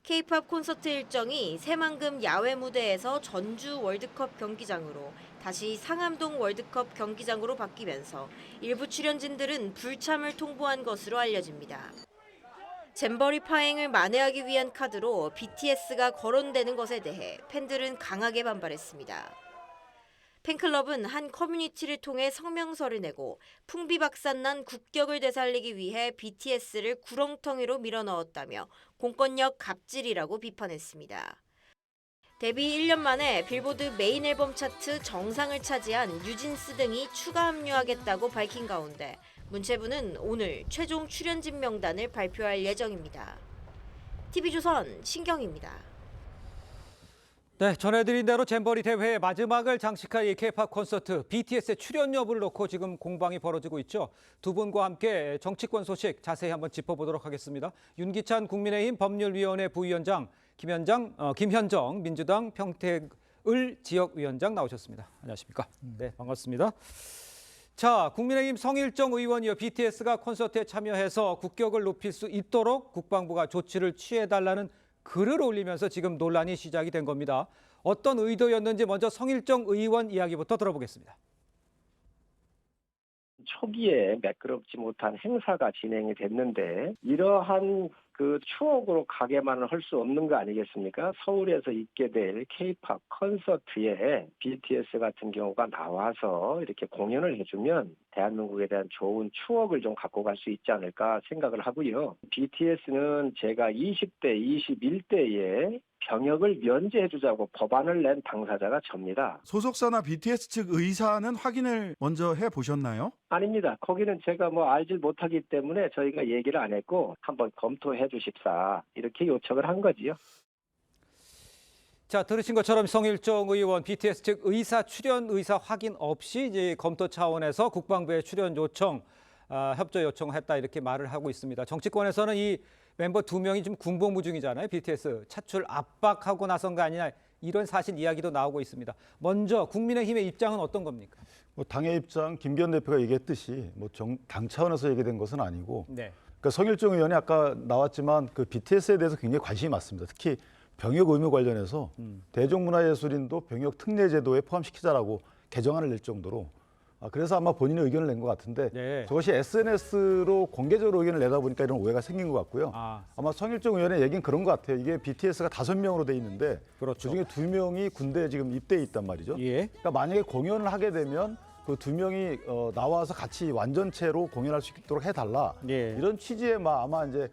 Speaker 12: K-팝 콘서트 일정이 새만금 야외 무대에서 전주 월드컵 경기장으로 다시 상암동 월드컵 경기장으로 바뀌면서 일부 출연진들은 불참을 통보한 것으로 알려집니다. 잼버리 파행을 만회하기 위한 카드로 BTS가 거론되는 것에 대해 팬들은 강하게 반발했습니다. 팬클럽은 한 커뮤니티를 통해 성명서를 내고 풍비박산난 국격을 되살리기 위해 BTS를 구렁텅이로 밀어넣었다며 공권력 갑질이라고 비판했습니다. 데뷔 1년 만에 빌보드 메인 앨범 차트 정상을 차지한 뉴진스 등이 추가 합류하겠다고 밝힌 가운데 문체부는 오늘 최종 출연진 명단을 발표할 예정입니다. TV조선 신경입니다.
Speaker 1: 네, 전해드린 대로 잼버리 대회의 마지막을 장식할 이 K-팝 콘서트 BTS의 출연 여부를 놓고 지금 공방이 벌어지고 있죠. 두 분과 함께 정치권 소식 자세히 한번 짚어보도록 하겠습니다. 윤기찬 국민의힘 법률위원회 부위원장, 김현정 민주당 평택을 지역위원장 나오셨습니다. 안녕하십니까? 네, 반갑습니다. 자, 국민의힘 성일정 의원이요, BTS가 콘서트에 참여해서 국격을 높일 수 있도록 국방부가 조치를 취해달라는 글을 올리면서 지금 논란이 시작이 된 겁니다. 어떤 의도였는지 먼저 성일정 의원 이야기부터 들어보겠습니다.
Speaker 14: 초기에 매끄럽지 못한 행사가 진행이 됐는데 이러한 추억으로 가게만은 할 수 없는 거 아니겠습니까? 서울에서 있게 될 K-팝 콘서트에 BTS 같은 경우가 나와서 이렇게 공연을 해주면 대한민국에 대한 좋은 추억을 좀 갖고 갈 수 있지 않을까 생각을 하고요. BTS는 제가 20대, 21대에 병역을 면제해주자고 법안을 낸 당사자가 접니다.
Speaker 15: 소속사나 BTS 측 의사는 확인을 먼저 해보셨나요?
Speaker 14: 아닙니다. 거기는 제가 알지 못하기 때문에 저희가 얘기를 안 했고 한번 검토해 주십사 이렇게 요청을 한 거지요.
Speaker 1: 자, 들으신 것처럼 성일정 의원 BTS 측 의사 출연 의사 확인 없이 이제 검토 차원에서 국방부에 출연 요청, 협조 요청했다 이렇게 말을 하고 있습니다. 정치권에서는 이 멤버 2명이 좀 군복무 중이잖아요. BTS 차출 압박하고 나선 거 아니냐 이런 사실 이야기도 나오고 있습니다. 먼저 국민의힘의 입장은 어떤 겁니까?
Speaker 15: 뭐 당의 입장 김기현 대표가 얘기했듯이 뭐 당 차원에서 얘기된 것은 아니고
Speaker 1: 네.
Speaker 15: 그러니까 성일종 의원이 아까 나왔지만 그 BTS에 대해서 굉장히 관심이 많습니다. 특히 병역 의무 관련해서 대종문화예술인도 병역 특례 제도에 포함시키자라고 개정안을 낼 정도로 그래서 아마 본인의 의견을 낸 것 같은데
Speaker 1: 네.
Speaker 15: 저것이 SNS로 공개적으로 의견을 내다 보니까 이런 오해가 생긴 것 같고요. 아마 성일종 의원의 얘기는 그런 것 같아요. 이게 BTS가 5명으로 돼 있는데
Speaker 1: 그렇죠.
Speaker 15: 그중에 2명이 군대에 지금 입대해 있단 말이죠.
Speaker 1: 예.
Speaker 15: 그러니까 만약에 공연을 하게 되면 그 2명이 나와서 같이 완전체로 공연할 수 있도록 해달라.
Speaker 1: 예.
Speaker 15: 이런 취지의 아마 이제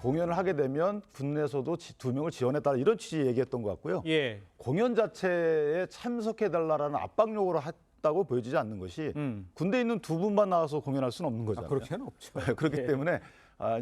Speaker 15: 공연을 하게 되면 군내에서도 2명을 지원해달라 이런 취지 얘기했던 것 같고요.
Speaker 1: 예.
Speaker 15: 공연 자체에 참석해달라라는 압박용으로 했다고 보여지지 않는 것이 군대에 있는 2분만 나와서 공연할 수는 없는 거잖아요.
Speaker 1: 그렇게는 없죠.
Speaker 15: 그렇기
Speaker 1: 예.
Speaker 15: 때문에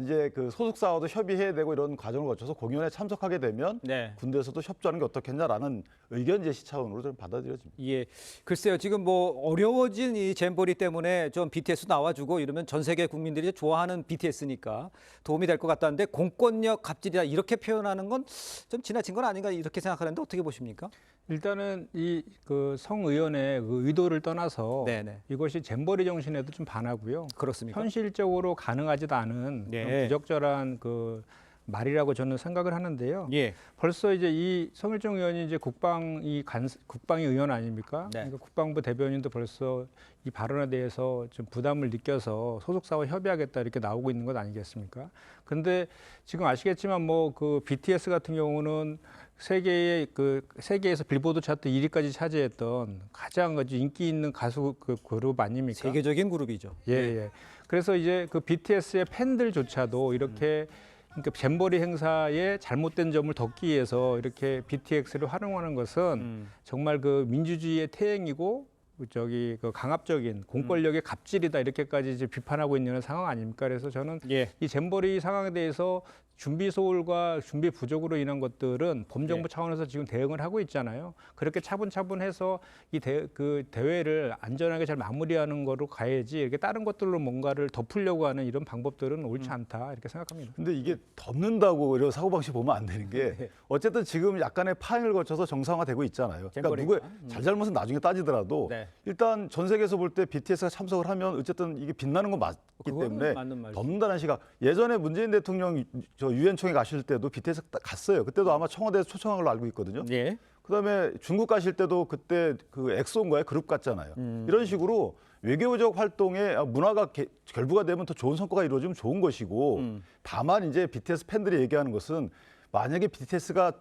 Speaker 15: 이제 그 소속사와도 협의해야 되고 이런 과정을 거쳐서 공연에 참석하게 되면
Speaker 1: 네.
Speaker 15: 군대에서도 협조하는 게 어떻겠냐라는 의견 제시 차원으로 좀 받아들여집니다.
Speaker 1: 예, 글쎄요. 지금 뭐 어려워진 이 잼버리 때문에 좀 BTS 나와주고 이러면 전 세계 국민들이 좋아하는 BTS니까 도움이 될 것 같다는데 공권력 갑질이다 이렇게 표현하는 건 좀 지나친 건 아닌가 이렇게 생각하는데 어떻게 보십니까?
Speaker 16: 일단은 이 그 성 의원의 그 의도를 떠나서
Speaker 1: 네네.
Speaker 16: 이것이 잼버리 정신에도 좀 반하고요.
Speaker 1: 그렇습니까?
Speaker 16: 현실적으로 가능하지도 않은
Speaker 1: 네.
Speaker 16: 그런 부적절한 그 말이라고 저는 생각을 하는데요.
Speaker 1: 예.
Speaker 16: 벌써 이제 이 성일종 의원이 이제 국방의 의원 아닙니까?
Speaker 1: 네.
Speaker 16: 그러니까 국방부 대변인도 벌써 이 발언에 대해서 좀 부담을 느껴서 소속사와 협의하겠다 이렇게 나오고 있는 것 아니겠습니까? 근데 지금 아시겠지만 뭐 그 BTS 같은 경우는 세계에서 빌보드 차트 1위까지 차지했던 가장 아주 인기 있는 가수 그 그룹 아닙니까?
Speaker 1: 세계적인 그룹이죠.
Speaker 16: 예, 예. 그래서 이제 그 BTS의 팬들조차도 이렇게 그러니까 잼버리 행사에 잘못된 점을 덮기 위해서 이렇게 BTS를 활용하는 것은 정말 그 민주주의의 태행이고 저기 그 강압적인 공권력의 갑질이다 이렇게까지 이제 비판하고 있는 상황 아닙니까? 그래서 저는 이 잼버리 상황에 대해서 준비 소홀과 준비 부족으로 인한 것들은 범정부 차원에서 지금 대응을 하고 있잖아요. 그렇게 차분차분해서 이 대회를 안전하게 잘 마무리하는 거로 가야지 이렇게 다른 것들로 뭔가를 덮으려고 하는 이런 방법들은 옳지 않다 이렇게 생각합니다.
Speaker 15: 근데 이게 덮는다고 이런 사고방식 보면 안 되는 게 어쨌든 지금 약간의 파행을 거쳐서 정상화되고 있잖아요. 그러니까 누구의 잘잘못은 나중에 따지더라도 일단 전 세계에서 볼 때 BTS가 참석을 하면 어쨌든 이게 빛나는 건 맞기 때문에 덮는다는 시각. 예전에 문재인 대통령 저 유엔 총회 가실 때도 BTS 갔어요. 그때도 아마 청와대에서 초청한 걸로 알고 있거든요.
Speaker 1: 예.
Speaker 15: 그다음에 중국 가실 때도 그때 그 엑소인가요? 그룹 갔잖아요. 이런 식으로 외교적 활동에 문화가 결부가 되면 더 좋은 성과가 이루어지면 좋은 것이고 다만 이제 BTS 팬들이 얘기하는 것은 만약에 BTS가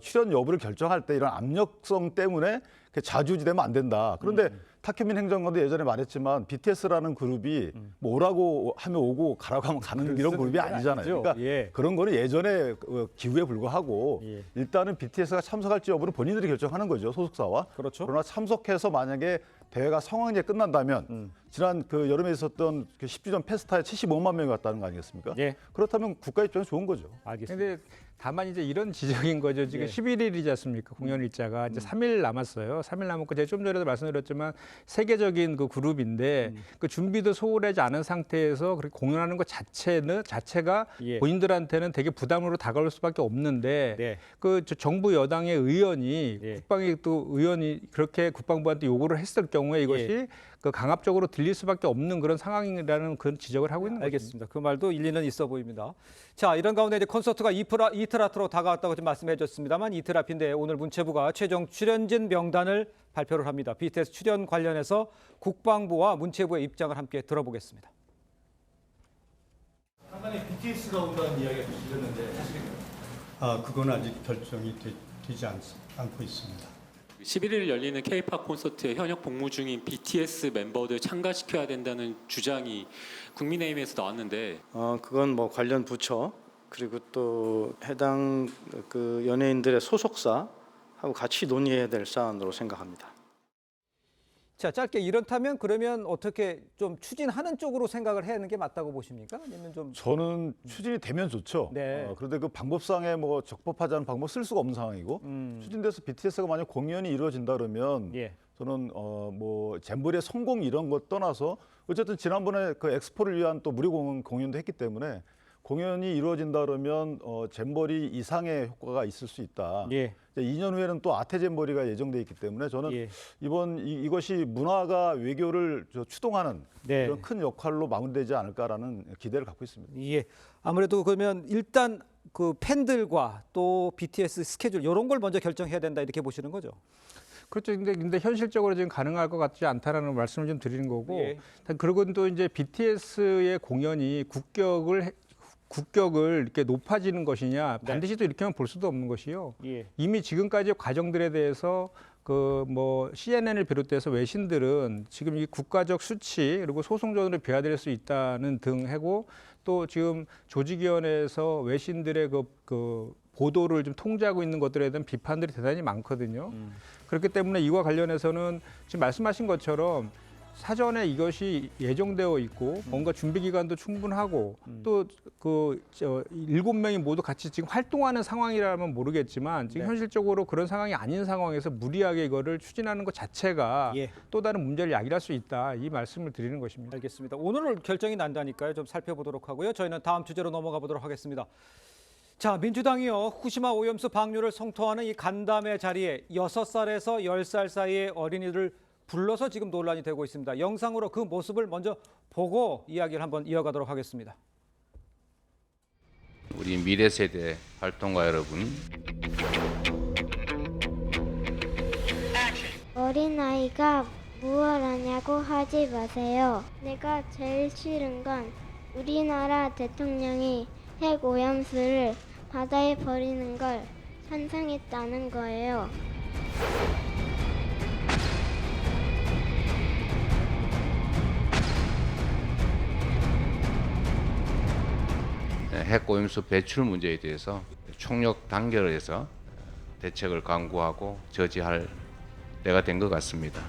Speaker 15: 출연 여부를 결정할 때 이런 압력성 때문에 좌지우지되면 안 된다. 그런데 탁현민 행정관도 예전에 말했지만 BTS라는 그룹이 뭐 오라고 하면 오고 가라고 하면 가는 이런 그룹이 아니잖아요. 그러니까 그런 거는 예전에 기후에 불과하고 일단은 BTS가 참석할지 여부를 본인들이 결정하는 거죠. 소속사와.
Speaker 1: 그렇죠.
Speaker 15: 그러나 참석해서 만약에 대회가 성황리에 끝난다면 지난 그 여름에 있었던 그 10주년 페스타에 75만 명이 왔다는 거 아니겠습니까? 그렇다면 국가 입장에서 좋은 거죠.
Speaker 1: 알겠습니다.
Speaker 16: 근데 다만 이제 이런 지적인 거죠. 지금 11일이지 않습니까? 공연 일자가 이제 3일 남았어요. 3일 남았고 제가 좀 전에도 말씀드렸지만 세계적인 그 그룹인데 그 준비도 소홀하지 않은 상태에서 그렇게 공연하는 것 자체가 본인들한테는 되게 부담으로 다가올 수밖에 없는데 그 정부 여당의 의원이 국방위 또 의원이 그렇게 국방부한테 요구를 했을 경우에 이것이 그 강압적으로 들릴 수밖에 없는 그런 상황이라는 그런 지적을 하고 있는 거죠.
Speaker 1: 알겠습니다. 그 말도 일리는 있어 보입니다. 자, 이런 가운데 이제 콘서트가 이틀 앞으로 다가왔다고 좀 말씀해 주셨습니다만 이틀 앞인데 오늘 문체부가 최종 출연진 명단을 발표를 합니다. BTS 출연 관련해서 국방부와 문체부의 입장을 함께 들어보겠습니다.
Speaker 17: 상반에 BTS가 온다는 이야기가 들렸는데 사실인가요?
Speaker 18: 그건 아직 결정이 되지 않고 있습니다.
Speaker 19: 11일 열리는 K-팝 콘서트에 현역 복무 중인 BTS 멤버들 참가시켜야 된다는 주장이 국민의힘에서 나왔는데
Speaker 13: 그건 뭐 관련 부처 그리고 또 해당 그 연예인들의 소속사하고 같이 논의해야 될 사안으로 생각합니다.
Speaker 1: 자, 짧게 이렇다면 그러면 어떻게 좀 추진하는 쪽으로 생각을 해야 하는 게 맞다고 보십니까? 아니면 좀
Speaker 15: 저는 추진이 되면 좋죠. 그런데 그 방법상에 뭐 적법하지 않은 방법 쓸 수가 없는 상황이고 추진돼서 BTS가 만약 공연이 이루어진다 그러면 저는 뭐 잼버리의 성공 이런 것 떠나서 어쨌든 지난번에 그 엑스포를 위한 또 무료 공연도 했기 때문에 공연이 이루어진다 그러면 잼버리 이상의 효과가 있을 수 있다.
Speaker 1: 예.
Speaker 15: 2년 후에는 또 아태 잼버리가 예정돼 있기 때문에 저는 이번 이것이 문화가 외교를 추동하는 그런 큰 역할로 마무리되지 않을까라는 기대를 갖고 있습니다.
Speaker 1: 예. 아무래도 그러면 일단 그 팬들과 또 BTS 스케줄 이런 걸 먼저 결정해야 된다 이렇게 보시는 거죠?
Speaker 16: 그렇죠. 근데 현실적으로 지금 가능할 것 같지 않다라는 말씀을 좀 드리는 거고, 그리고 또 이제 BTS의 공연이 국격을 이렇게 높아지는 것이냐 반드시 또 이렇게만 볼 수도 없는 것이요. 이미 지금까지 과정들에 대해서 그 뭐 CNN을 비롯해서 외신들은 지금 이 국가적 수치 그리고 소송전으로 비화될 수 있다는 등 하고 또 지금 조직위원회에서 외신들의 그 보도를 좀 통제하고 있는 것들에 대한 비판들이 대단히 많거든요. 그렇기 때문에 이와 관련해서는 지금 말씀하신 것처럼 사전에 이것이 예정되어 있고 뭔가 준비 기간도 충분하고 또 그 7명이 모두 같이 지금 활동하는 상황이라면 모르겠지만 지금 현실적으로 그런 상황이 아닌 상황에서 무리하게 이거를 추진하는 것 자체가 또 다른 문제를 야기할 수 있다 이 말씀을 드리는 것입니다.
Speaker 1: 알겠습니다. 오늘 결정이 난다니까요. 좀 살펴보도록 하고요. 저희는 다음 주제로 넘어가 보도록 하겠습니다. 자, 민주당이요. 후쿠시마 오염수 방류를 성토하는 이 간담회 자리에 6살에서 10살 사이의 어린이를 불러서 지금 논란이 되고 있습니다. 영상으로 그 모습을 먼저 보고 이야기를 한번 이어가도록 하겠습니다.
Speaker 20: 우리 미래 세대 활동가 여러분.
Speaker 21: 어린아이가 무얼 하냐고 하지 마세요. 내가 제일 싫은 건 우리나라 대통령이 핵 오염수를 바다에 버리는 걸 찬성했다는 거예요.
Speaker 20: 핵 오염수 배출 문제에 대해서 총력 단결을 해서 대책을 강구하고 저지할 때가 된 것 같습니다.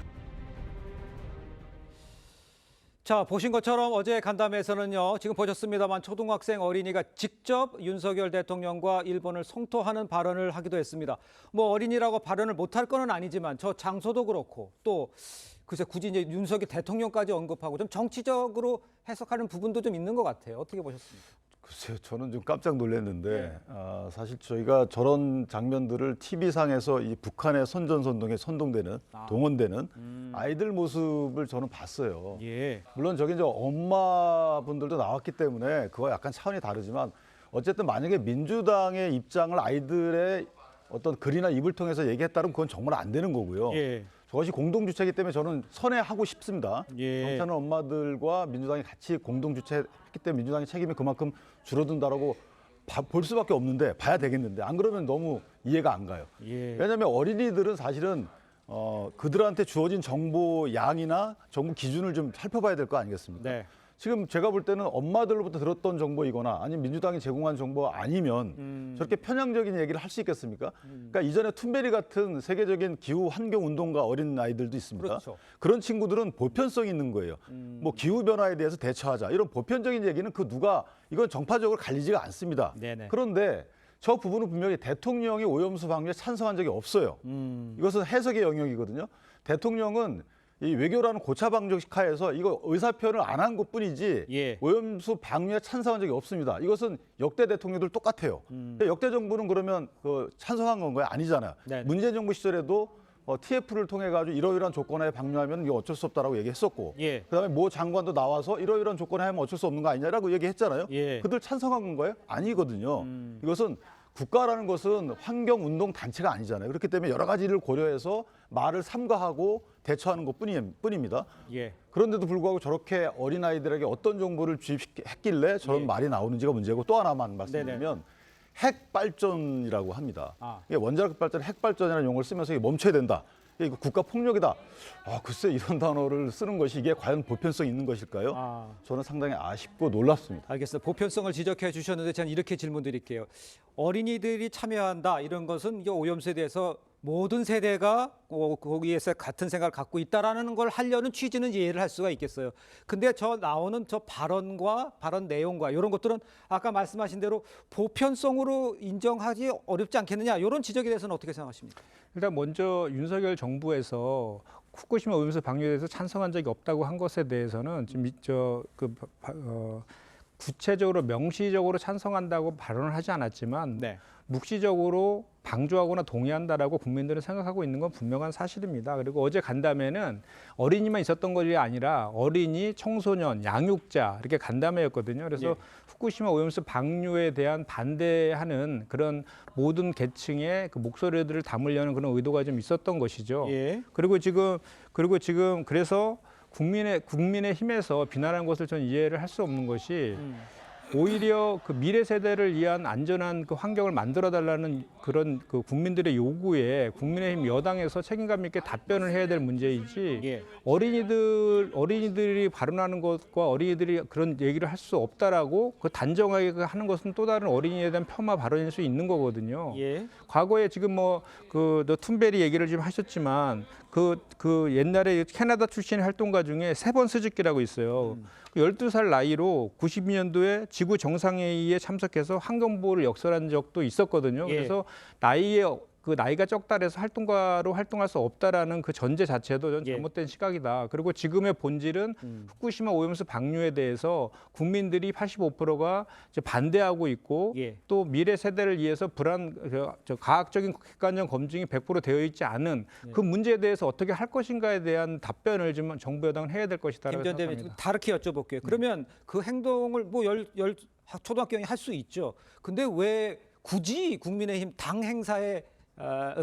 Speaker 1: 자, 보신 것처럼 어제 간담회에서는요. 지금 보셨습니다만 초등학생 어린이가 직접 윤석열 대통령과 일본을 성토하는 발언을 하기도 했습니다. 뭐 어린이라고 발언을 못할 건 아니지만 저 장소도 그렇고 또 글쎄 굳이 이제 윤석열 대통령까지 언급하고 좀 정치적으로 해석하는 부분도 좀 있는 것 같아요. 어떻게 보셨습니까?
Speaker 15: 글쎄요, 저는 좀 깜짝 놀랐는데 사실 저희가 저런 장면들을 TV상에서 이 북한의 선전선동에 선동되는 동원되는 아이들 모습을 저는 봤어요. 물론 저기 이제 엄마분들도 나왔기 때문에 그거 약간 차원이 다르지만 어쨌든 만약에 민주당의 입장을 아이들의 어떤 글이나 입을 통해서 얘기했다면 그건 정말 안 되는 거고요. 저것이 공동주체이기 때문에 저는 선회하고 싶습니다. 정치하는 엄마들과 민주당이 같이 공동주체했기 때문에 민주당의 책임이 그만큼 줄어든다라고 볼 수밖에 없는데 봐야 되겠는데 안 그러면 너무 이해가 안 가요. 왜냐하면 어린이들은 사실은 그들한테 주어진 정보 양이나 정보 기준을 좀 살펴봐야 될 거 아니겠습니까? 지금 제가 볼 때는 엄마들로부터 들었던 정보이거나 아니면 민주당이 제공한 정보 아니면 저렇게 편향적인 얘기를 할 수 있겠습니까? 그러니까 이전에 툰베리 같은 세계적인 기후 환경 운동가 어린 아이들도 있습니다. 그런 친구들은 보편성이 있는 거예요. 뭐 기후 변화에 대해서 대처하자 이런 보편적인 얘기는 그 누가 이건 정파적으로 갈리지가 않습니다. 그런데 저 부분은 분명히 대통령이 오염수 방류에 찬성한 적이 없어요. 이것은 해석의 영역이거든요. 대통령은 이 외교라는 고차 방정식하에서 이거 의사표현을 안 한 것뿐이지 오염수 방류에 찬성한 적이 없습니다. 이것은 역대 대통령들 똑같아요. 역대 정부는 그러면 찬성한 건가요? 아니잖아요. 문재인 정부 시절에도 TF를 통해 가지고 이러이러한 조건하에 방류하면 이거 어쩔 수 없다라고 얘기했었고, 그다음에 모 장관도 나와서 이러이러한 조건에 하면 어쩔 수 없는 거 아니냐라고 얘기했잖아요. 그들 찬성한 건가요? 아니거든요. 이것은 국가라는 것은 환경운동 단체가 아니잖아요. 그렇기 때문에 여러 가지를 고려해서 말을 삼가하고 대처하는 것뿐입니다. 그런데도 불구하고 저렇게 어린아이들에게 어떤 정보를 주입했길래 저런 말이 나오는지가 문제고 또 하나만 말씀드리면 핵발전이라고 합니다. 이게 원자력 발전, 핵발전이라는 용어를 쓰면서 이게 멈춰야 된다. 이거 국가 폭력이다. 글쎄 이런 단어를 쓰는 것이 이게 과연 보편성이 있는 것일까요? 저는 상당히 아쉽고 놀랍습니다.
Speaker 1: 알겠습니다. 보편성을 지적해 주셨는데 저는 이렇게 질문 드릴게요. 어린이들이 참여한다 이런 것은 오염수에 대해서 모든 세대가 거기에서 같은 생각을 갖고 있다라는 걸 하려는 취지는 이해를 할 수가 있겠어요. 근데 저 나오는 저 발언과 발언 내용과 이런 것들은 아까 말씀하신 대로 보편성으로 인정하기 어렵지 않겠느냐 이런 지적에 대해서는 어떻게 생각하십니까?
Speaker 16: 일단 먼저 윤석열 정부에서 후쿠시마 오염수 방류에 대해서 찬성한 적이 없다고 한 것에 대해서는 지금 구체적으로 명시적으로 찬성한다고 발언을 하지 않았지만 묵시적으로 방조하거나 동의한다라고 국민들은 생각하고 있는 건 분명한 사실입니다. 그리고 어제 간담회는 어린이만 있었던 것이 아니라 어린이, 청소년, 양육자 이렇게 간담회였거든요. 그래서 후쿠시마 오염수 방류에 대한 반대하는 그런 모든 계층의 그 목소리들을 담으려는 그런 의도가 좀 있었던 것이죠. 그리고 지금 그래서 국민의힘에서 비난한 것을 저는 이해를 할 수 없는 것이 오히려 그 미래 세대를 위한 안전한 그 환경을 만들어 달라는 그런 그 국민들의 요구에 국민의힘 여당에서 책임감 있게 답변을 해야 될 문제이지 어린이들이 발언하는 것과 어린이들이 그런 얘기를 할 수 없다라고 그 단정하게 하는 것은 또 다른 어린이에 대한 폄하 발언일 수 있는 거거든요. 과거에 지금 뭐 그 툰베리 얘기를 좀 하셨지만 그 옛날에 캐나다 출신의 활동가 중에 세번 스즈키라고 있어요. 12살 나이로 92년도에 지구 정상회의에 참석해서 환경보호를 역설한 적도 있었거든요. 그래서 나이가 적다해서 활동가로 활동할 수 없다라는 그 전제 자체도 전 잘못된 시각이다. 그리고 지금의 본질은 후쿠시마 오염수 방류에 대해서 국민들이 85%가 반대하고 있고 또 미래 세대를 위해서 과학적인 객관적 검증이 100% 되어 있지 않은 그 문제에 대해서 어떻게 할 것인가에 대한 답변을 좀 정부 여당은 해야 될 것이다라고
Speaker 1: 김 전 대변인
Speaker 16: 생각합니다.
Speaker 1: 다르게 여쭤볼게요. 그러면 그 행동을 뭐 초등학교생이 할 수 있죠. 근데 왜 굳이 국민의힘 당 행사에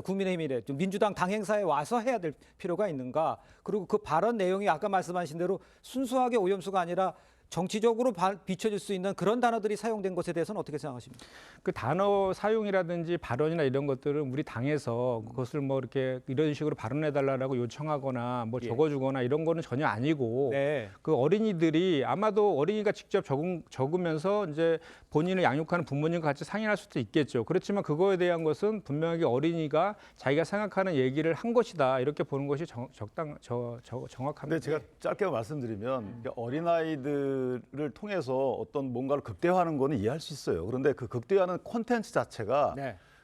Speaker 1: 국민의힘이래 민주당 당 행사에 와서 해야 될 필요가 있는가? 그리고 그 발언 내용이 아까 말씀하신 대로 순수하게 오염수가 아니라 정치적으로 비춰질 수 있는 그런 단어들이 사용된 것에 대해서는 어떻게 생각하십니까?
Speaker 16: 그 단어 사용이라든지 발언이나 이런 것들은 우리 당에서 그것을 뭐 이렇게 이런 식으로 발언해달라고 요청하거나 뭐 적어주거나 이런 거는 전혀 아니고 그 어린이들이 아마도 어린이가 직접 적으면서 이제 본인을 양육하는 부모님과 같이 상의할 수도 있겠죠. 그렇지만 그거에 대한 것은 분명하게 어린이가 자기가 생각하는 얘기를 한 것이다 이렇게 보는 것이 정확합니다.
Speaker 15: 근데 제가 짧게 말씀드리면 어린아이들을 통해서 어떤 뭔가를 극대화하는 거는 이해할 수 있어요. 그런데 그 극대화하는 콘텐츠 자체가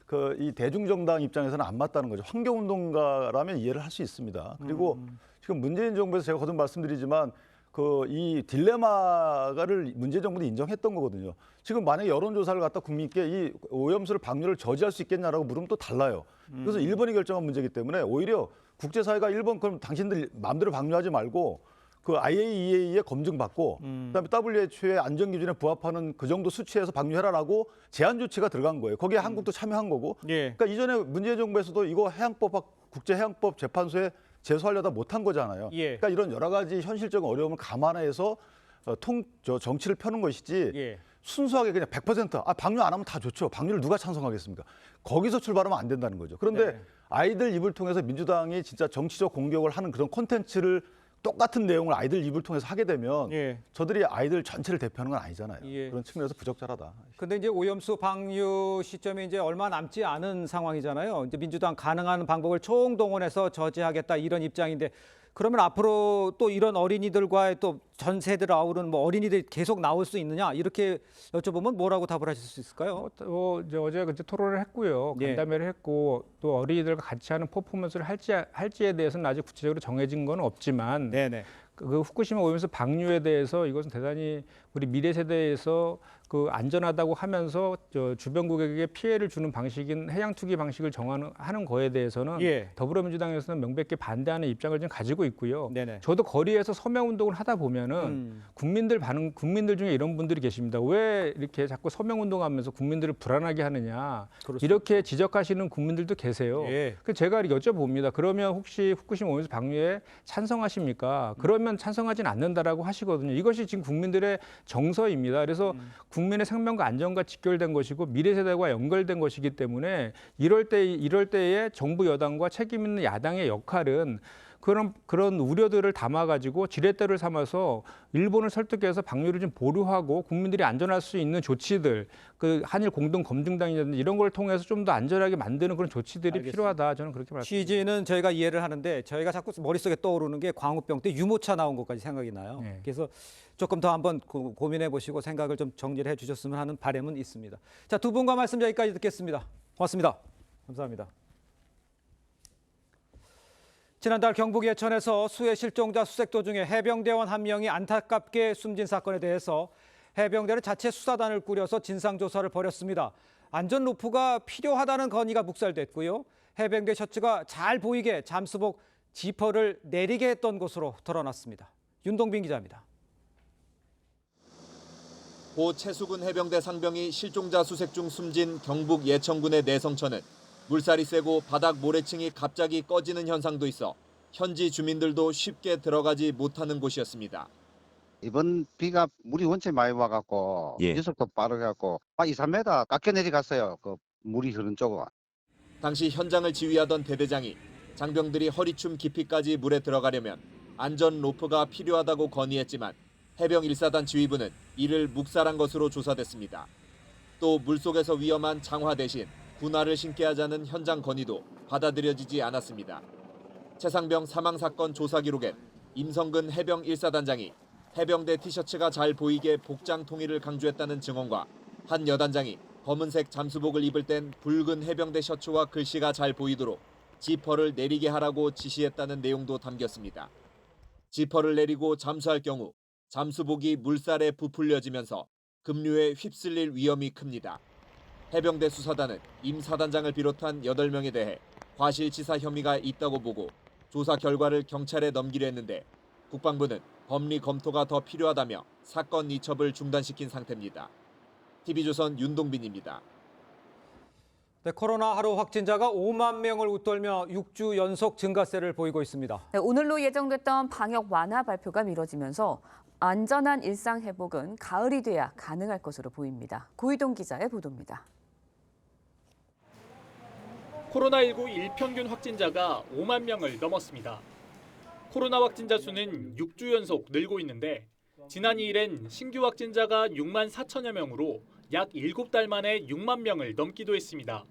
Speaker 15: 그 이 대중정당 입장에서는 안 맞다는 거죠. 환경운동가라면 이해를 할 수 있습니다. 그리고 지금 문재인 정부에서 제가 거듭 말씀드리지만 그 이 딜레마를 문재인 정부도 인정했던 거거든요. 지금 만약에 여론조사를 갖다 국민께 이 오염수를 방류를 저지할 수 있겠냐라고 물으면 또 달라요. 그래서 일본이 결정한 문제이기 때문에 오히려 국제사회가 일본 그럼 당신들 마음대로 방류하지 말고 그 IAEA의 검증받고 그다음에 WHO의 안전기준에 부합하는 그 정도 수치에서 방류해라라고 제한 조치가 들어간 거예요. 거기에 한국도 참여한 거고. 그러니까 이전에 문재인 정부에서도 이거 국제해양법 재판소에 제소하려다 못한 거잖아요. 그러니까 이런 여러 가지 현실적인 어려움을 감안해서 정치를 펴는 것이지 순수하게 그냥 100% 방류 안 하면 다 좋죠. 방류를 누가 찬성하겠습니까? 거기서 출발하면 안 된다는 거죠. 그런데 아이들 입을 통해서 민주당이 진짜 정치적 공격을 하는 그런 콘텐츠를 똑같은 내용을 아이들 입을 통해서 하게 되면 저들이 아이들 전체를 대표하는 건 아니잖아요. 그런 측면에서 부적절하다.
Speaker 1: 근데 이제 오염수 방류 시점이 이제 얼마 남지 않은 상황이잖아요. 이제 민주당 가능한 방법을 총동원해서 저지하겠다 이런 입장인데 그러면 앞으로 또 이런 어린이들과의 또 전 세대를 아우르는 뭐 어린이들이 계속 나올 수 있느냐 이렇게 여쭤보면 뭐라고 답을 하실 수 있을까요?
Speaker 16: 이제 어제 토론을 했고요. 간담회를 했고 또 어린이들과 같이 하는 퍼포먼스를 할지에 대해서는 아직 구체적으로 정해진 건 없지만 그 후쿠시마 오염수 방류에 대해서 이것은 대단히 우리 미래 세대에서 그 안전하다고 하면서 주변국에게 피해를 주는 방식인 해양 투기 방식을 하는 거에 대해서는 더불어민주당에서는 명백히 반대하는 입장을 좀 가지고 있고요. 저도 거리에서 서명 운동을 하다 보면은 국민들 중에 이런 분들이 계십니다. 왜 이렇게 자꾸 서명 운동하면서 국민들을 불안하게 하느냐 이렇게 지적하시는 국민들도 계세요. 그래서 제가 여쭤봅니다. 그러면 혹시 후쿠시마 오염수 방류에 찬성하십니까? 그러면 찬성하진 않는다라고 하시거든요. 이것이 지금 국민들의 정서입니다. 그래서 국민의 생명과 안전과 직결된 것이고 미래 세대와 연결된 것이기 때문에 이럴 때에 정부 여당과 책임 있는 야당의 역할은 그런 우려들을 담아가지고 지렛대를 삼아서 일본을 설득해서 방류를 좀 보류하고 국민들이 안전할 수 있는 조치들, 그 한일 공동 검증단이라든지 이런 걸 통해서 좀 더 안전하게 만드는 그런 조치들이 필요하다. 저는 그렇게 말씀드립니다.
Speaker 1: 취지는 저희가 이해를 하는데 저희가 자꾸 머릿속에 떠오르는 게 광우병 때 유모차 나온 것까지 생각이 나요. 그래서 조금 더 한번 고민해 보시고 생각을 좀 정리를 해 주셨으면 하는 바람은 있습니다. 자, 두 분과 말씀 여기까지 듣겠습니다. 고맙습니다. 감사합니다. 지난달 경북 예천에서 수해 실종자 수색 도중에 해병대원 한 명이 안타깝게 숨진 사건에 대해서 해병대는 자체 수사단을 꾸려서 진상조사를 벌였습니다. 안전 루프가 필요하다는 건의가 묵살됐고요. 해병대 셔츠가 잘 보이게 잠수복 지퍼를 내리게 했던 것으로 드러났습니다. 윤동빈 기자입니다.
Speaker 4: 고 최수근 해병대 상병이 실종자 수색 중 숨진 경북 예천군의 내성천은 물살이 세고 바닥 모래층이 갑자기 꺼지는 현상도 있어 현지 주민들도 쉽게 들어가지 못하는 곳이었습니다.
Speaker 22: 이번 비가 물이 원체 많이 와갖고 유속도 빠르갖고 2, 3m 깎여 내려갔어요. 그 물이 흐른 쪽으로.
Speaker 4: 당시 현장을 지휘하던 대대장이 장병들이 허리춤 깊이까지 물에 들어가려면 안전 로프가 필요하다고 건의했지만 해병 1사단 지휘부는 이를 묵살한 것으로 조사됐습니다. 또 물속에서 위험한 장화 대신 군화를 신게 하자는 현장 건의도 받아들여지지 않았습니다. 최상병 사망 사건 조사 기록엔 임성근 해병 1사단장이 해병대 티셔츠가 잘 보이게 복장 통일을 강조했다는 증언과 한 여단장이 검은색 잠수복을 입을 땐 붉은 해병대 셔츠와 글씨가 잘 보이도록 지퍼를 내리게 하라고 지시했다는 내용도 담겼습니다. 지퍼를 내리고 잠수할 경우 잠수복이 물살에 부풀려지면서 급류에 휩쓸릴 위험이 큽니다. 해병대 수사단은 임 사단장을 비롯한 8명에 대해 과실치사 혐의가 있다고 보고 조사 결과를 경찰에 넘기려 했는데 국방부는 법리 검토가 더 필요하다며 사건 이첩을 중단시킨 상태입니다. TV조선 윤동빈입니다.
Speaker 1: 네, 코로나 하루 확진자가 5만 명을 웃돌며 6주 연속 증가세를 보이고 있습니다.
Speaker 2: 네, 오늘로 예정됐던 방역 완화 발표가 미뤄지면서 안전한 일상 회복은 가을이 돼야 가능할 것으로 보입니다. 고희동 기자의 보도입니다.
Speaker 23: 코로나19 일평균 확진자가 5만 명을 넘었습니다. 코로나 확진자 수는 6주 연속 늘고 있는데 지난 2일엔 신규 확진자가 6만 4천여 명으로 약 7달 만에 6만 명을 넘기도 했습니다.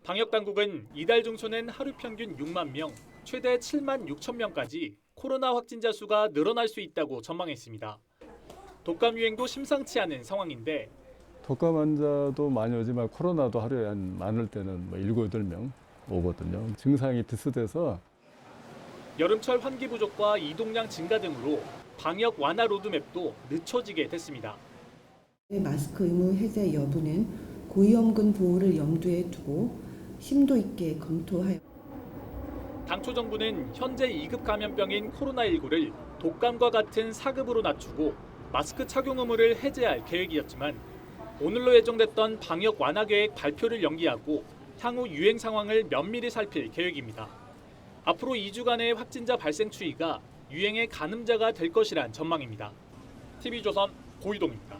Speaker 23: 방역당국은 이달 중순엔 하루 평균 6만 명, 최대 7만 6천 명까지 코로나 확진자 수가 늘어날 수 있다고 전망했습니다. 독감 유행도 심상치 않은 상황인데
Speaker 24: 독감 환자도 많이 오지만 코로나도 하루에 한 많을 때는 7, 8명 오거든요. 증상이 비슷해서
Speaker 23: 여름철 환기 부족과 이동량 증가 등으로 방역 완화 로드맵도 늦춰지게 됐습니다.
Speaker 25: 마스크 의무 해제 여부는 고위험군 보호를 염두에 두고 심도 있게 검토하여
Speaker 23: 당초 정부는 현재 2급 감염병인 코로나19를 독감과 같은 4급으로 낮추고 마스크 착용 의무를 해제할 계획이었지만 오늘로 예정됐던 방역 완화 계획 발표를 연기하고 향후 유행 상황을 면밀히 살필 계획입니다. 앞으로 2주간의 확진자 발생 추이가 유행의 가늠자가 될 것이란 전망입니다. TV조선 고희동입니다.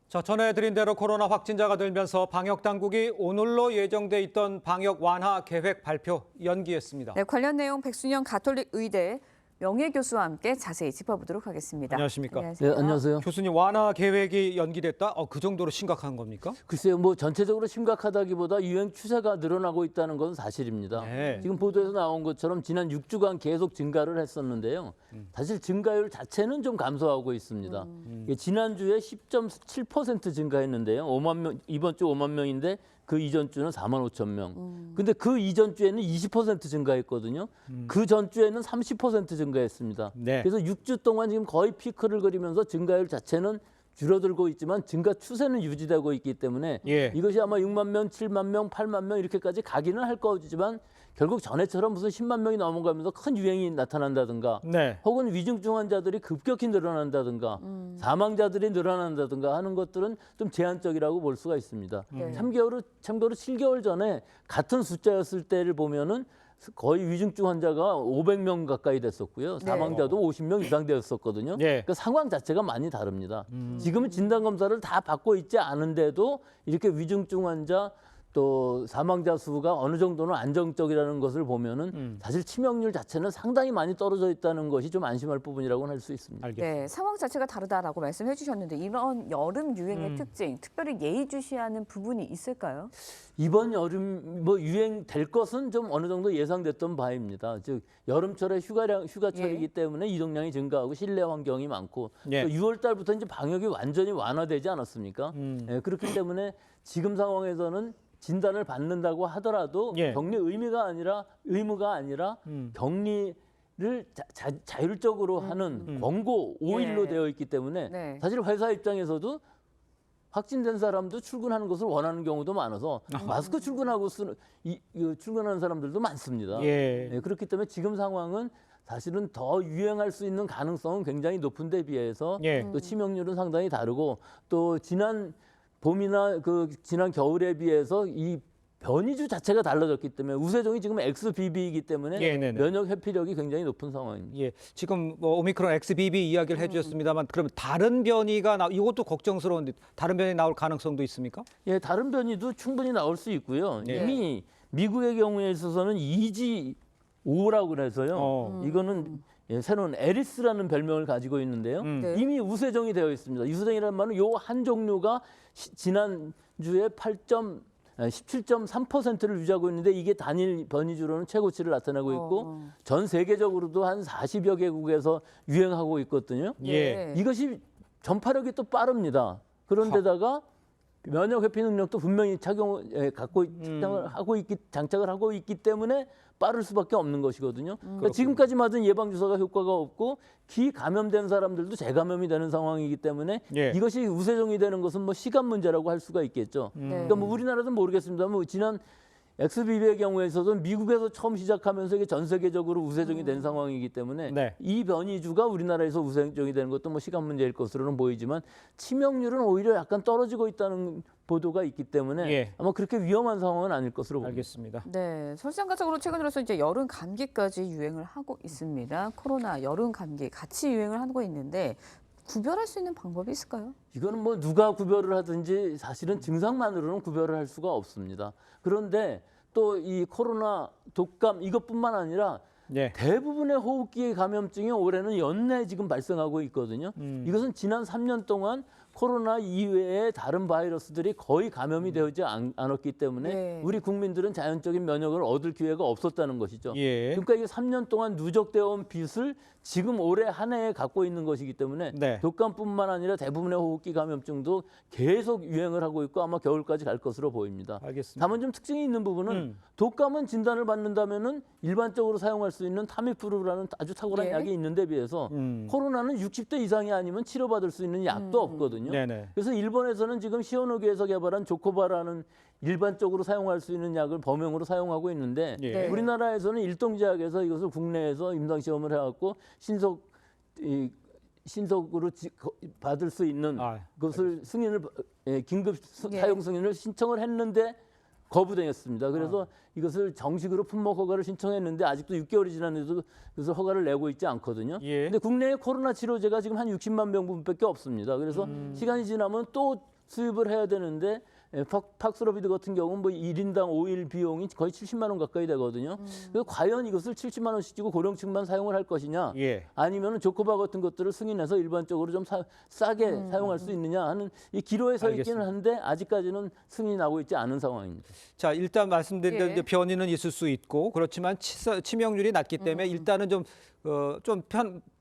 Speaker 1: 자, 전해드린 대로 코로나 확진자가 늘면서 방역당국이 오늘로 예정돼 있던 방역 완화 계획 발표 연기했습니다.
Speaker 2: 네, 관련 내용 백순영 가톨릭 의대 명예교수와 함께 자세히 짚어보도록 하겠습니다.
Speaker 1: 안녕하십니까?
Speaker 2: 안녕하세요.
Speaker 26: 네, 안녕하세요.
Speaker 1: 교수님, 완화 계획이 연기됐다? 그 정도로 심각한 겁니까?
Speaker 26: 글쎄요, 전체적으로 심각하다기보다 유행 추세가 늘어나고 있다는 건 사실입니다.
Speaker 1: 네.
Speaker 26: 지금 보도에서 나온 것처럼 지난 6주간 계속 증가를 했었는데요. 사실 증가율 자체는 좀 감소하고 있습니다. 지난주에 10.7% 증가했는데요. 5만 명, 이번 주 5만 명인데 그 이전 주는 4만 5천 명. 근데 그 이전 주에는 20% 증가했거든요. 그 전 주에는 30% 증가했습니다.
Speaker 1: 네.
Speaker 26: 그래서 6주 동안 지금 거의 피크를 그리면서 증가율 자체는 줄어들고 있지만 증가 추세는 유지되고 있기 때문에 이것이 아마 6만 명, 7만 명, 8만 명 이렇게까지 가기는 할 거지만 결국 전에처럼 무슨 10만 명이 넘어가면서 큰 유행이 나타난다든가 혹은 위중증 환자들이 급격히 늘어난다든가 사망자들이 늘어난다든가 하는 것들은 좀 제한적이라고 볼 수가 있습니다. 참고로 7개월 전에 같은 숫자였을 때를 보면은 거의 위중증 환자가 500명 가까이 됐었고요. 사망자도 50명 이상 되었었거든요. 그러니까 상황 자체가 많이 다릅니다. 지금은 진단검사를 다 받고 있지 않은데도 이렇게 위중증 환자 또 사망자 수가 어느 정도는 안정적이라는 것을 보면은 사실 치명률 자체는 상당히 많이 떨어져 있다는 것이 좀 안심할 부분이라고는 할 수 있습니다.
Speaker 2: 네, 상황 자체가 다르다라고 말씀해 주셨는데 이런 여름 유행의 특징, 특별히 예의주시하는 부분이 있을까요?
Speaker 26: 이번 여름 유행 될 것은 좀 어느 정도 예상됐던 바입니다. 즉 여름철에 휴가철이기 때문에 이동량이 증가하고 실내 환경이 많고 또 6월 달부터 이제 방역이 완전히 완화되지 않았습니까? 그렇기 때문에 지금 상황에서는 진단을 받는다고 하더라도 격리 의무가 아니라 격리 자율적으로 하는 권고 5일로
Speaker 2: 예.
Speaker 26: 되어 있기 때문에
Speaker 2: 네.
Speaker 26: 사실 회사 입장에서도 확진된 사람도 출근하는 것을 원하는 경우도 많아서 마스크 출근하고 출근하는 사람들도 많습니다.
Speaker 1: 예.
Speaker 26: 네, 그렇기 때문에 지금 상황은 사실은 더 유행할 수 있는 가능성은 굉장히 높은 데 비해서
Speaker 1: 예.
Speaker 26: 또 치명률은 상당히 다르고 또 지난 봄이나 지난 겨울에 비해서 이 변이주 자체가 달라졌기 때문에 우세종이 지금 XBB이기 때문에
Speaker 1: 예, 네네.
Speaker 26: 면역 회피력이 굉장히 높은 상황입니다.
Speaker 1: 예, 지금 뭐 오미크론 XBB 이야기를 해주셨습니다만 그러면 다른 변이가 이것도 걱정스러운데 다른 변이 나올 가능성도 있습니까?
Speaker 26: 예, 다른 변이도 충분히 나올 수 있고요.
Speaker 1: 예.
Speaker 26: 이미 미국의 경우에 있어서는 EG5라고 그래서요. 이거는 새로운 에리스라는 별명을 가지고 있는데요.
Speaker 2: 네.
Speaker 26: 이미 우세종이 되어 있습니다. 우세종이라는 말은 요 한 종류가 지난주에 17.3%를 유지하고 있는데 이게 단일 변이주로는 최고치를 나타내고 있고 전 세계적으로도 한 40여 개국에서 유행하고 있거든요.
Speaker 1: 예.
Speaker 26: 이것이 전파력이 또 빠릅니다. 그런데다가 면역 회피 능력도 분명히 장착을 하고 있기 때문에 빠를 수밖에 없는 것이거든요. 그러니까 지금까지 맞은 예방 주사가 효과가 없고 기 감염된 사람들도 재감염이 되는 상황이기 때문에
Speaker 1: 예.
Speaker 26: 이것이 우세종이 되는 것은 뭐 시간 문제라고 할 수가 있겠죠. 그러니까 뭐 우리나라도 모르겠습니다만 뭐 지난 XBB의 경우에 있어서는 미국에서 처음 시작하면서 이게 전 세계적으로 우세종이 된 상황이기 때문에
Speaker 1: 네.
Speaker 26: 이 변이주가 우리나라에서 우세종이 되는 것도 뭐 시간 문제일 것으로는 보이지만 치명률은 오히려 약간 떨어지고 있다는 보도가 있기 때문에
Speaker 1: 예.
Speaker 26: 아마 그렇게 위험한 상황은 아닐 것으로 봅니다.
Speaker 1: 알겠습니다.
Speaker 2: 네, 설상가적으로 최근 들어서 이제 여름 감기까지 유행을 하고 있습니다. 코로나, 여름 감기 같이 유행을 하고 있는데 구별할 수 있는 방법이 있을까요?
Speaker 26: 이거는 뭐 누가 구별을 하든지 사실은 증상만으로는 구별을 할 수가 없습니다. 그런데 또 이 코로나, 독감 이것뿐만 아니라
Speaker 1: 예.
Speaker 26: 대부분의 호흡기 감염증이 올해는 연내 지금 발생하고 있거든요. 이것은 지난 3년 동안 코로나 이외의 다른 바이러스들이 거의 감염이 되지 않았기 때문에
Speaker 2: 네.
Speaker 26: 우리 국민들은 자연적인 면역을 얻을 기회가 없었다는 것이죠.
Speaker 1: 예.
Speaker 26: 그러니까 이게 3년 동안 누적되어 온 빚을 지금 올해 한 해에 갖고 있는 것이기 때문에
Speaker 1: 네.
Speaker 26: 독감뿐만 아니라 대부분의 호흡기 감염증도 계속 유행을 하고 있고 아마 겨울까지 갈 것으로 보입니다.
Speaker 1: 알겠습니다.
Speaker 26: 다만 좀 특징이 있는 부분은 독감은 진단을 받는다면은 일반적으로 사용할 수 있는 타미프루라는 아주 탁월한
Speaker 2: 예.
Speaker 26: 약이 있는 데 비해서 코로나는 60대 이상이 아니면 치료받을 수 있는 약도 없거든요.
Speaker 1: 네네.
Speaker 26: 그래서 일본에서는 지금 시오노기에서 개발한 조코바라는 일반적으로 사용할 수 있는 약을 범용으로 사용하고 있는데
Speaker 1: 예.
Speaker 26: 우리나라에서는 일동제약에서 이것을 국내에서 임상 시험을 해갖고 신속으로 받을 수 있는 것을 승인을 긴급 사용 승인을 신청을 했는데 거부당했습니다. 그래서 이것을 정식으로 품목 허가를 신청했는데 아직도 6개월이 지났는데도 그것을 허가를 내고 있지 않거든요.
Speaker 1: 예.
Speaker 26: 근데 국내에 코로나 치료제가 지금 한 60만 명분밖에 없습니다. 그래서 시간이 지나면 또 수입을 해야 되는데 팍스로비드 같은 경우는 뭐 1인당 5일 비용이 거의 70만 원 가까이 되거든요. 그래서 과연 이것을 70만 원씩 주고 고령층만 사용을 할 것이냐
Speaker 1: 예.
Speaker 26: 아니면 조코바 같은 것들을 승인해서 일반적으로 좀 싸게 사용할 수 있느냐 하는 이 기로에 서 있기는 한데 아직까지는 승인이 나고 있지 않은 상황입니다.
Speaker 1: 자, 일단 말씀드린 대로
Speaker 2: 예.
Speaker 1: 이제 변이는 있을 수 있고 그렇지만 치명률이 낮기 때문에 일단은 좀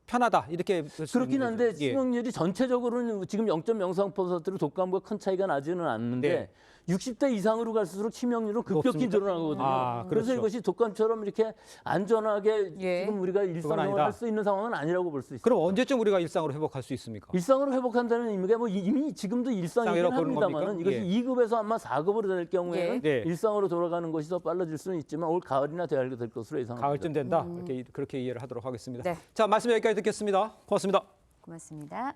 Speaker 1: 편하다 이렇게 볼수
Speaker 26: 그렇긴
Speaker 1: 있는
Speaker 26: 한데
Speaker 1: 거죠. 예.
Speaker 26: 치명률이 전체적으로는 지금 0.03%로 독감과 큰 차이가 나지는 않는데
Speaker 1: 네.
Speaker 26: 60대 이상으로 갈수록 치명률은 급격히
Speaker 1: 높습니까?
Speaker 26: 늘어나거든요.
Speaker 1: 아,
Speaker 26: 그래서
Speaker 1: 그렇죠.
Speaker 26: 이것이 독감처럼 이렇게 안전하게
Speaker 2: 예.
Speaker 26: 지금 우리가
Speaker 1: 아니다.
Speaker 26: 일상생활 할 수 있는 상황은 아니라고 볼 수 있습니다.
Speaker 1: 그럼 언제쯤 우리가 일상으로 회복할 수 있습니까?
Speaker 26: 일상으로 회복한다는 의미가 뭐 이미 지금도 일상이긴
Speaker 1: 일상이라고 보는
Speaker 26: 합니다만
Speaker 1: 겁니까?
Speaker 26: 이것이
Speaker 1: 예.
Speaker 26: 2급에서 아마 4급으로 될 경우에는
Speaker 1: 예. 네.
Speaker 26: 일상으로 돌아가는 것이 더 빨라질 수는 있지만 올 가을이나 될 것으로 예상합니다.
Speaker 1: 가을쯤 된다. 그렇게 이해를 하도록 하겠습니다.
Speaker 2: 네.
Speaker 1: 자, 말씀 여기까지 듣겠습니다. 고맙습니다.
Speaker 2: 고맙습니다.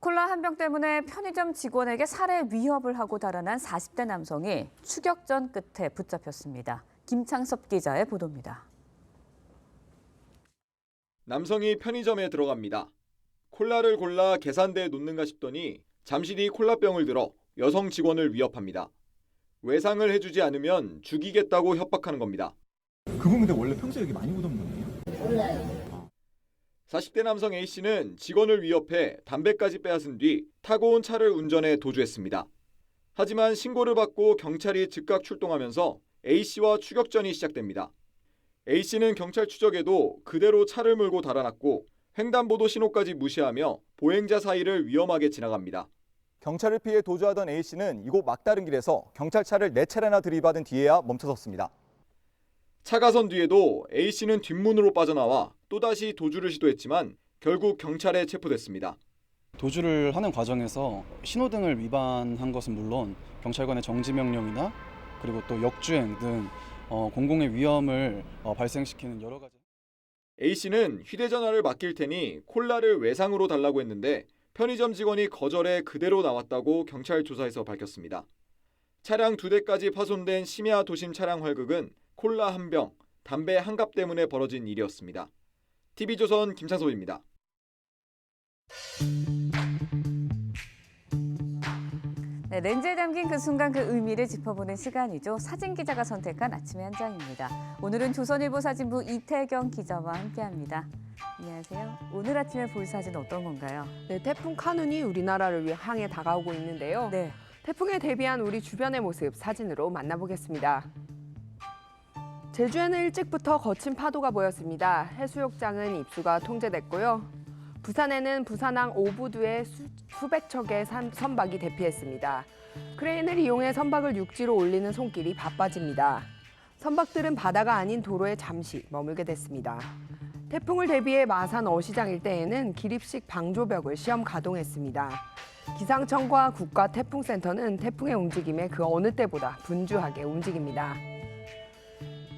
Speaker 2: 콜라 한 병 때문에 편의점 직원에게 살해 위협을 하고 달아난 40대 남성이 추격전 끝에 붙잡혔습니다. 김창섭 기자의 보도입니다.
Speaker 4: 남성이 편의점에 들어갑니다. 콜라를 골라 계산대에 놓는가 싶더니 잠시 뒤 콜라병을 들어 여성 직원을 위협합니다. 외상을 해주지 않으면 죽이겠다고 협박하는 겁니다.
Speaker 17: 그분 근데 원래 평소에 여기 많이 오던 분이에요?
Speaker 11: 몰라요.
Speaker 4: 40대 남성 A씨는 직원을 위협해 담배까지 빼앗은 뒤 타고 온 차를 운전해 도주했습니다. 하지만 신고를 받고 경찰이 즉각 출동하면서 A씨와 추격전이 시작됩니다. A씨는 경찰 추적에도 그대로 차를 몰고 달아났고
Speaker 3: 횡단보도 신호까지 무시하며 보행자 사이를 위험하게 지나갑니다.
Speaker 5: 경찰을 피해 도주하던 A씨는 이곳 막다른 길에서 경찰차를 4차례나 들이받은 뒤에야 멈춰섰습니다.
Speaker 3: 차가 선 뒤에도 A씨는 뒷문으로 빠져나와 또다시 도주를 시도했지만 결국 경찰에 체포됐습니다.
Speaker 6: 도주를 하는 과정에서 신호등을 위반한 것은 물론 경찰관의 정지 명령이나 그리고 또 역주행 등 공공의 위험을 발생시키는 여러 가지.
Speaker 3: A씨는 휴대전화를 맡길 테니 콜라를 외상으로 달라고 했는데 편의점 직원이 거절해 그대로 나왔다고 경찰 조사에서 밝혔습니다. 차량 2대까지 파손된 심야 도심 차량 활극은 콜라 1병, 담배 1갑 때문에 벌어진 일이었습니다. TV조선 김창섭입니다.
Speaker 2: 네, 렌즈에 담긴 그 순간 그 의미를 짚어보는 시간이죠. 사진 기자가 선택한 아침의 한 장입니다. 오늘은 조선일보 사진부 이태경 기자와 함께합니다. 안녕하세요. 오늘 아침에 볼 사진 어떤 건가요?
Speaker 7: 네, 태풍 카눈이 우리나라를 향해 다가오고 있는데요.
Speaker 2: 네.
Speaker 7: 태풍에 대비한 우리 주변의 모습 사진으로 만나보겠습니다. 제주에는 일찍부터 거친 파도가 보였습니다. 해수욕장은 입수가 통제됐고요. 부산에는 부산항 오부두에 수백 척의 선박이 대피했습니다. 크레인을 이용해 선박을 육지로 올리는 손길이 바빠집니다. 선박들은 바다가 아닌 도로에 잠시 머물게 됐습니다. 태풍을 대비해 마산 어시장 일대에는 기립식 방조벽을 시험 가동했습니다. 기상청과 국가태풍센터는 태풍의 움직임에 그 어느 때보다 분주하게 움직입니다.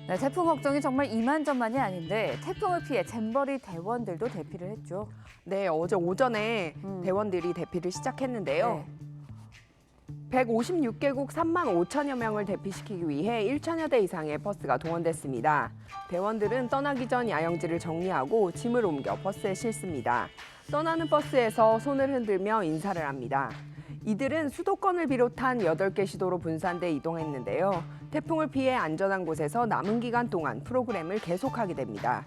Speaker 2: 네, 태풍 걱정이 정말 이만저만이 아닌데 태풍을 피해 잼버리 대원들도 대피를 했죠.
Speaker 7: 네, 어제 오전에 대원들이 대피를 시작했는데요. 네. 156개국 3만 5천여 명을 대피시키기 위해 1천여 대 이상의 버스가 동원됐습니다. 대원들은 떠나기 전 야영지를 정리하고 짐을 옮겨 버스에 싣습니다. 떠나는 버스에서 손을 흔들며 인사를 합니다. 이들은 수도권을 비롯한 8개 시도로 분산돼 이동했는데요. 태풍을 피해 안전한 곳에서 남은 기간 동안 프로그램을 계속하게 됩니다.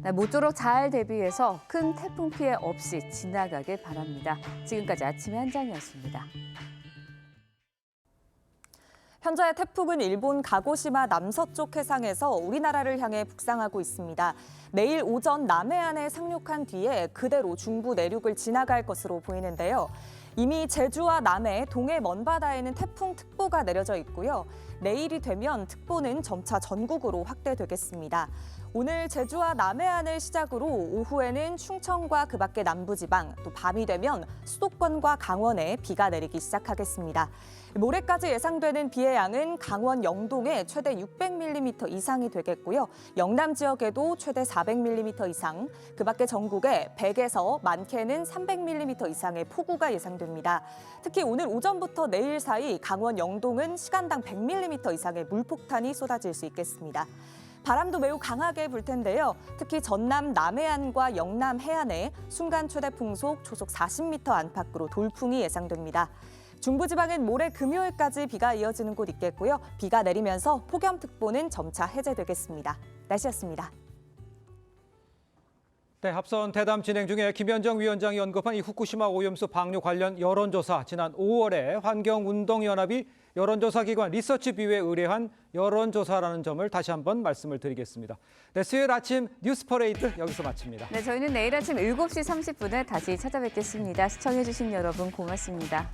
Speaker 2: 네, 모쪼록 잘 대비해서 큰 태풍 피해 없이 지나가길 바랍니다. 지금까지 아침의 한 장이었습니다.
Speaker 8: 현재 태풍은 일본 가고시마 남서쪽 해상에서 우리나라를 향해 북상하고 있습니다. 내일 오전 남해안에 상륙한 뒤에 그대로 중부 내륙을 지나갈 것으로 보이는데요. 이미 제주와 남해, 동해 먼바다에는 태풍특보가 내려져 있고요. 내일이 되면 특보는 점차 전국으로 확대되겠습니다. 오늘 제주와 남해안을 시작으로 오후에는 충청과 그 밖의 남부지방, 또 밤이 되면 수도권과 강원에 비가 내리기 시작하겠습니다. 모레까지 예상되는 비의 양은 강원 영동에 최대 600mm 이상이 되겠고요. 영남 지역에도 최대 400mm 이상, 그 밖에 전국에 100에서 많게는 300mm 이상의 폭우가 예상됩니다. 특히 오늘 오전부터 내일 사이 강원 영동은 시간당 100mm 이상의 물폭탄이 쏟아질 수 있겠습니다. 바람도 매우 강하게 불 텐데요. 특히 전남 남해안과 영남 해안에 순간 최대 풍속 초속 40m 안팎으로 돌풍이 예상됩니다. 중부지방은 모레 금요일까지 비가 이어지는 곳 있겠고요. 비가 내리면서 폭염특보는 점차 해제되겠습니다. 날씨였습니다.
Speaker 1: 네, 앞선 대담 진행 중에 김현정 위원장이 언급한 이 후쿠시마 오염수 방류 관련 여론조사, 지난 5월에 환경운동연합이 여론조사 기관 리서치뷰에 의뢰한 여론조사라는 점을 다시 한번 말씀을 드리겠습니다. 네, 수요일 아침 뉴스 퍼레이드 여기서 마칩니다.
Speaker 2: 네, 저희는 내일 아침 7시 30분에 다시 찾아뵙겠습니다. 시청해주신 여러분 고맙습니다.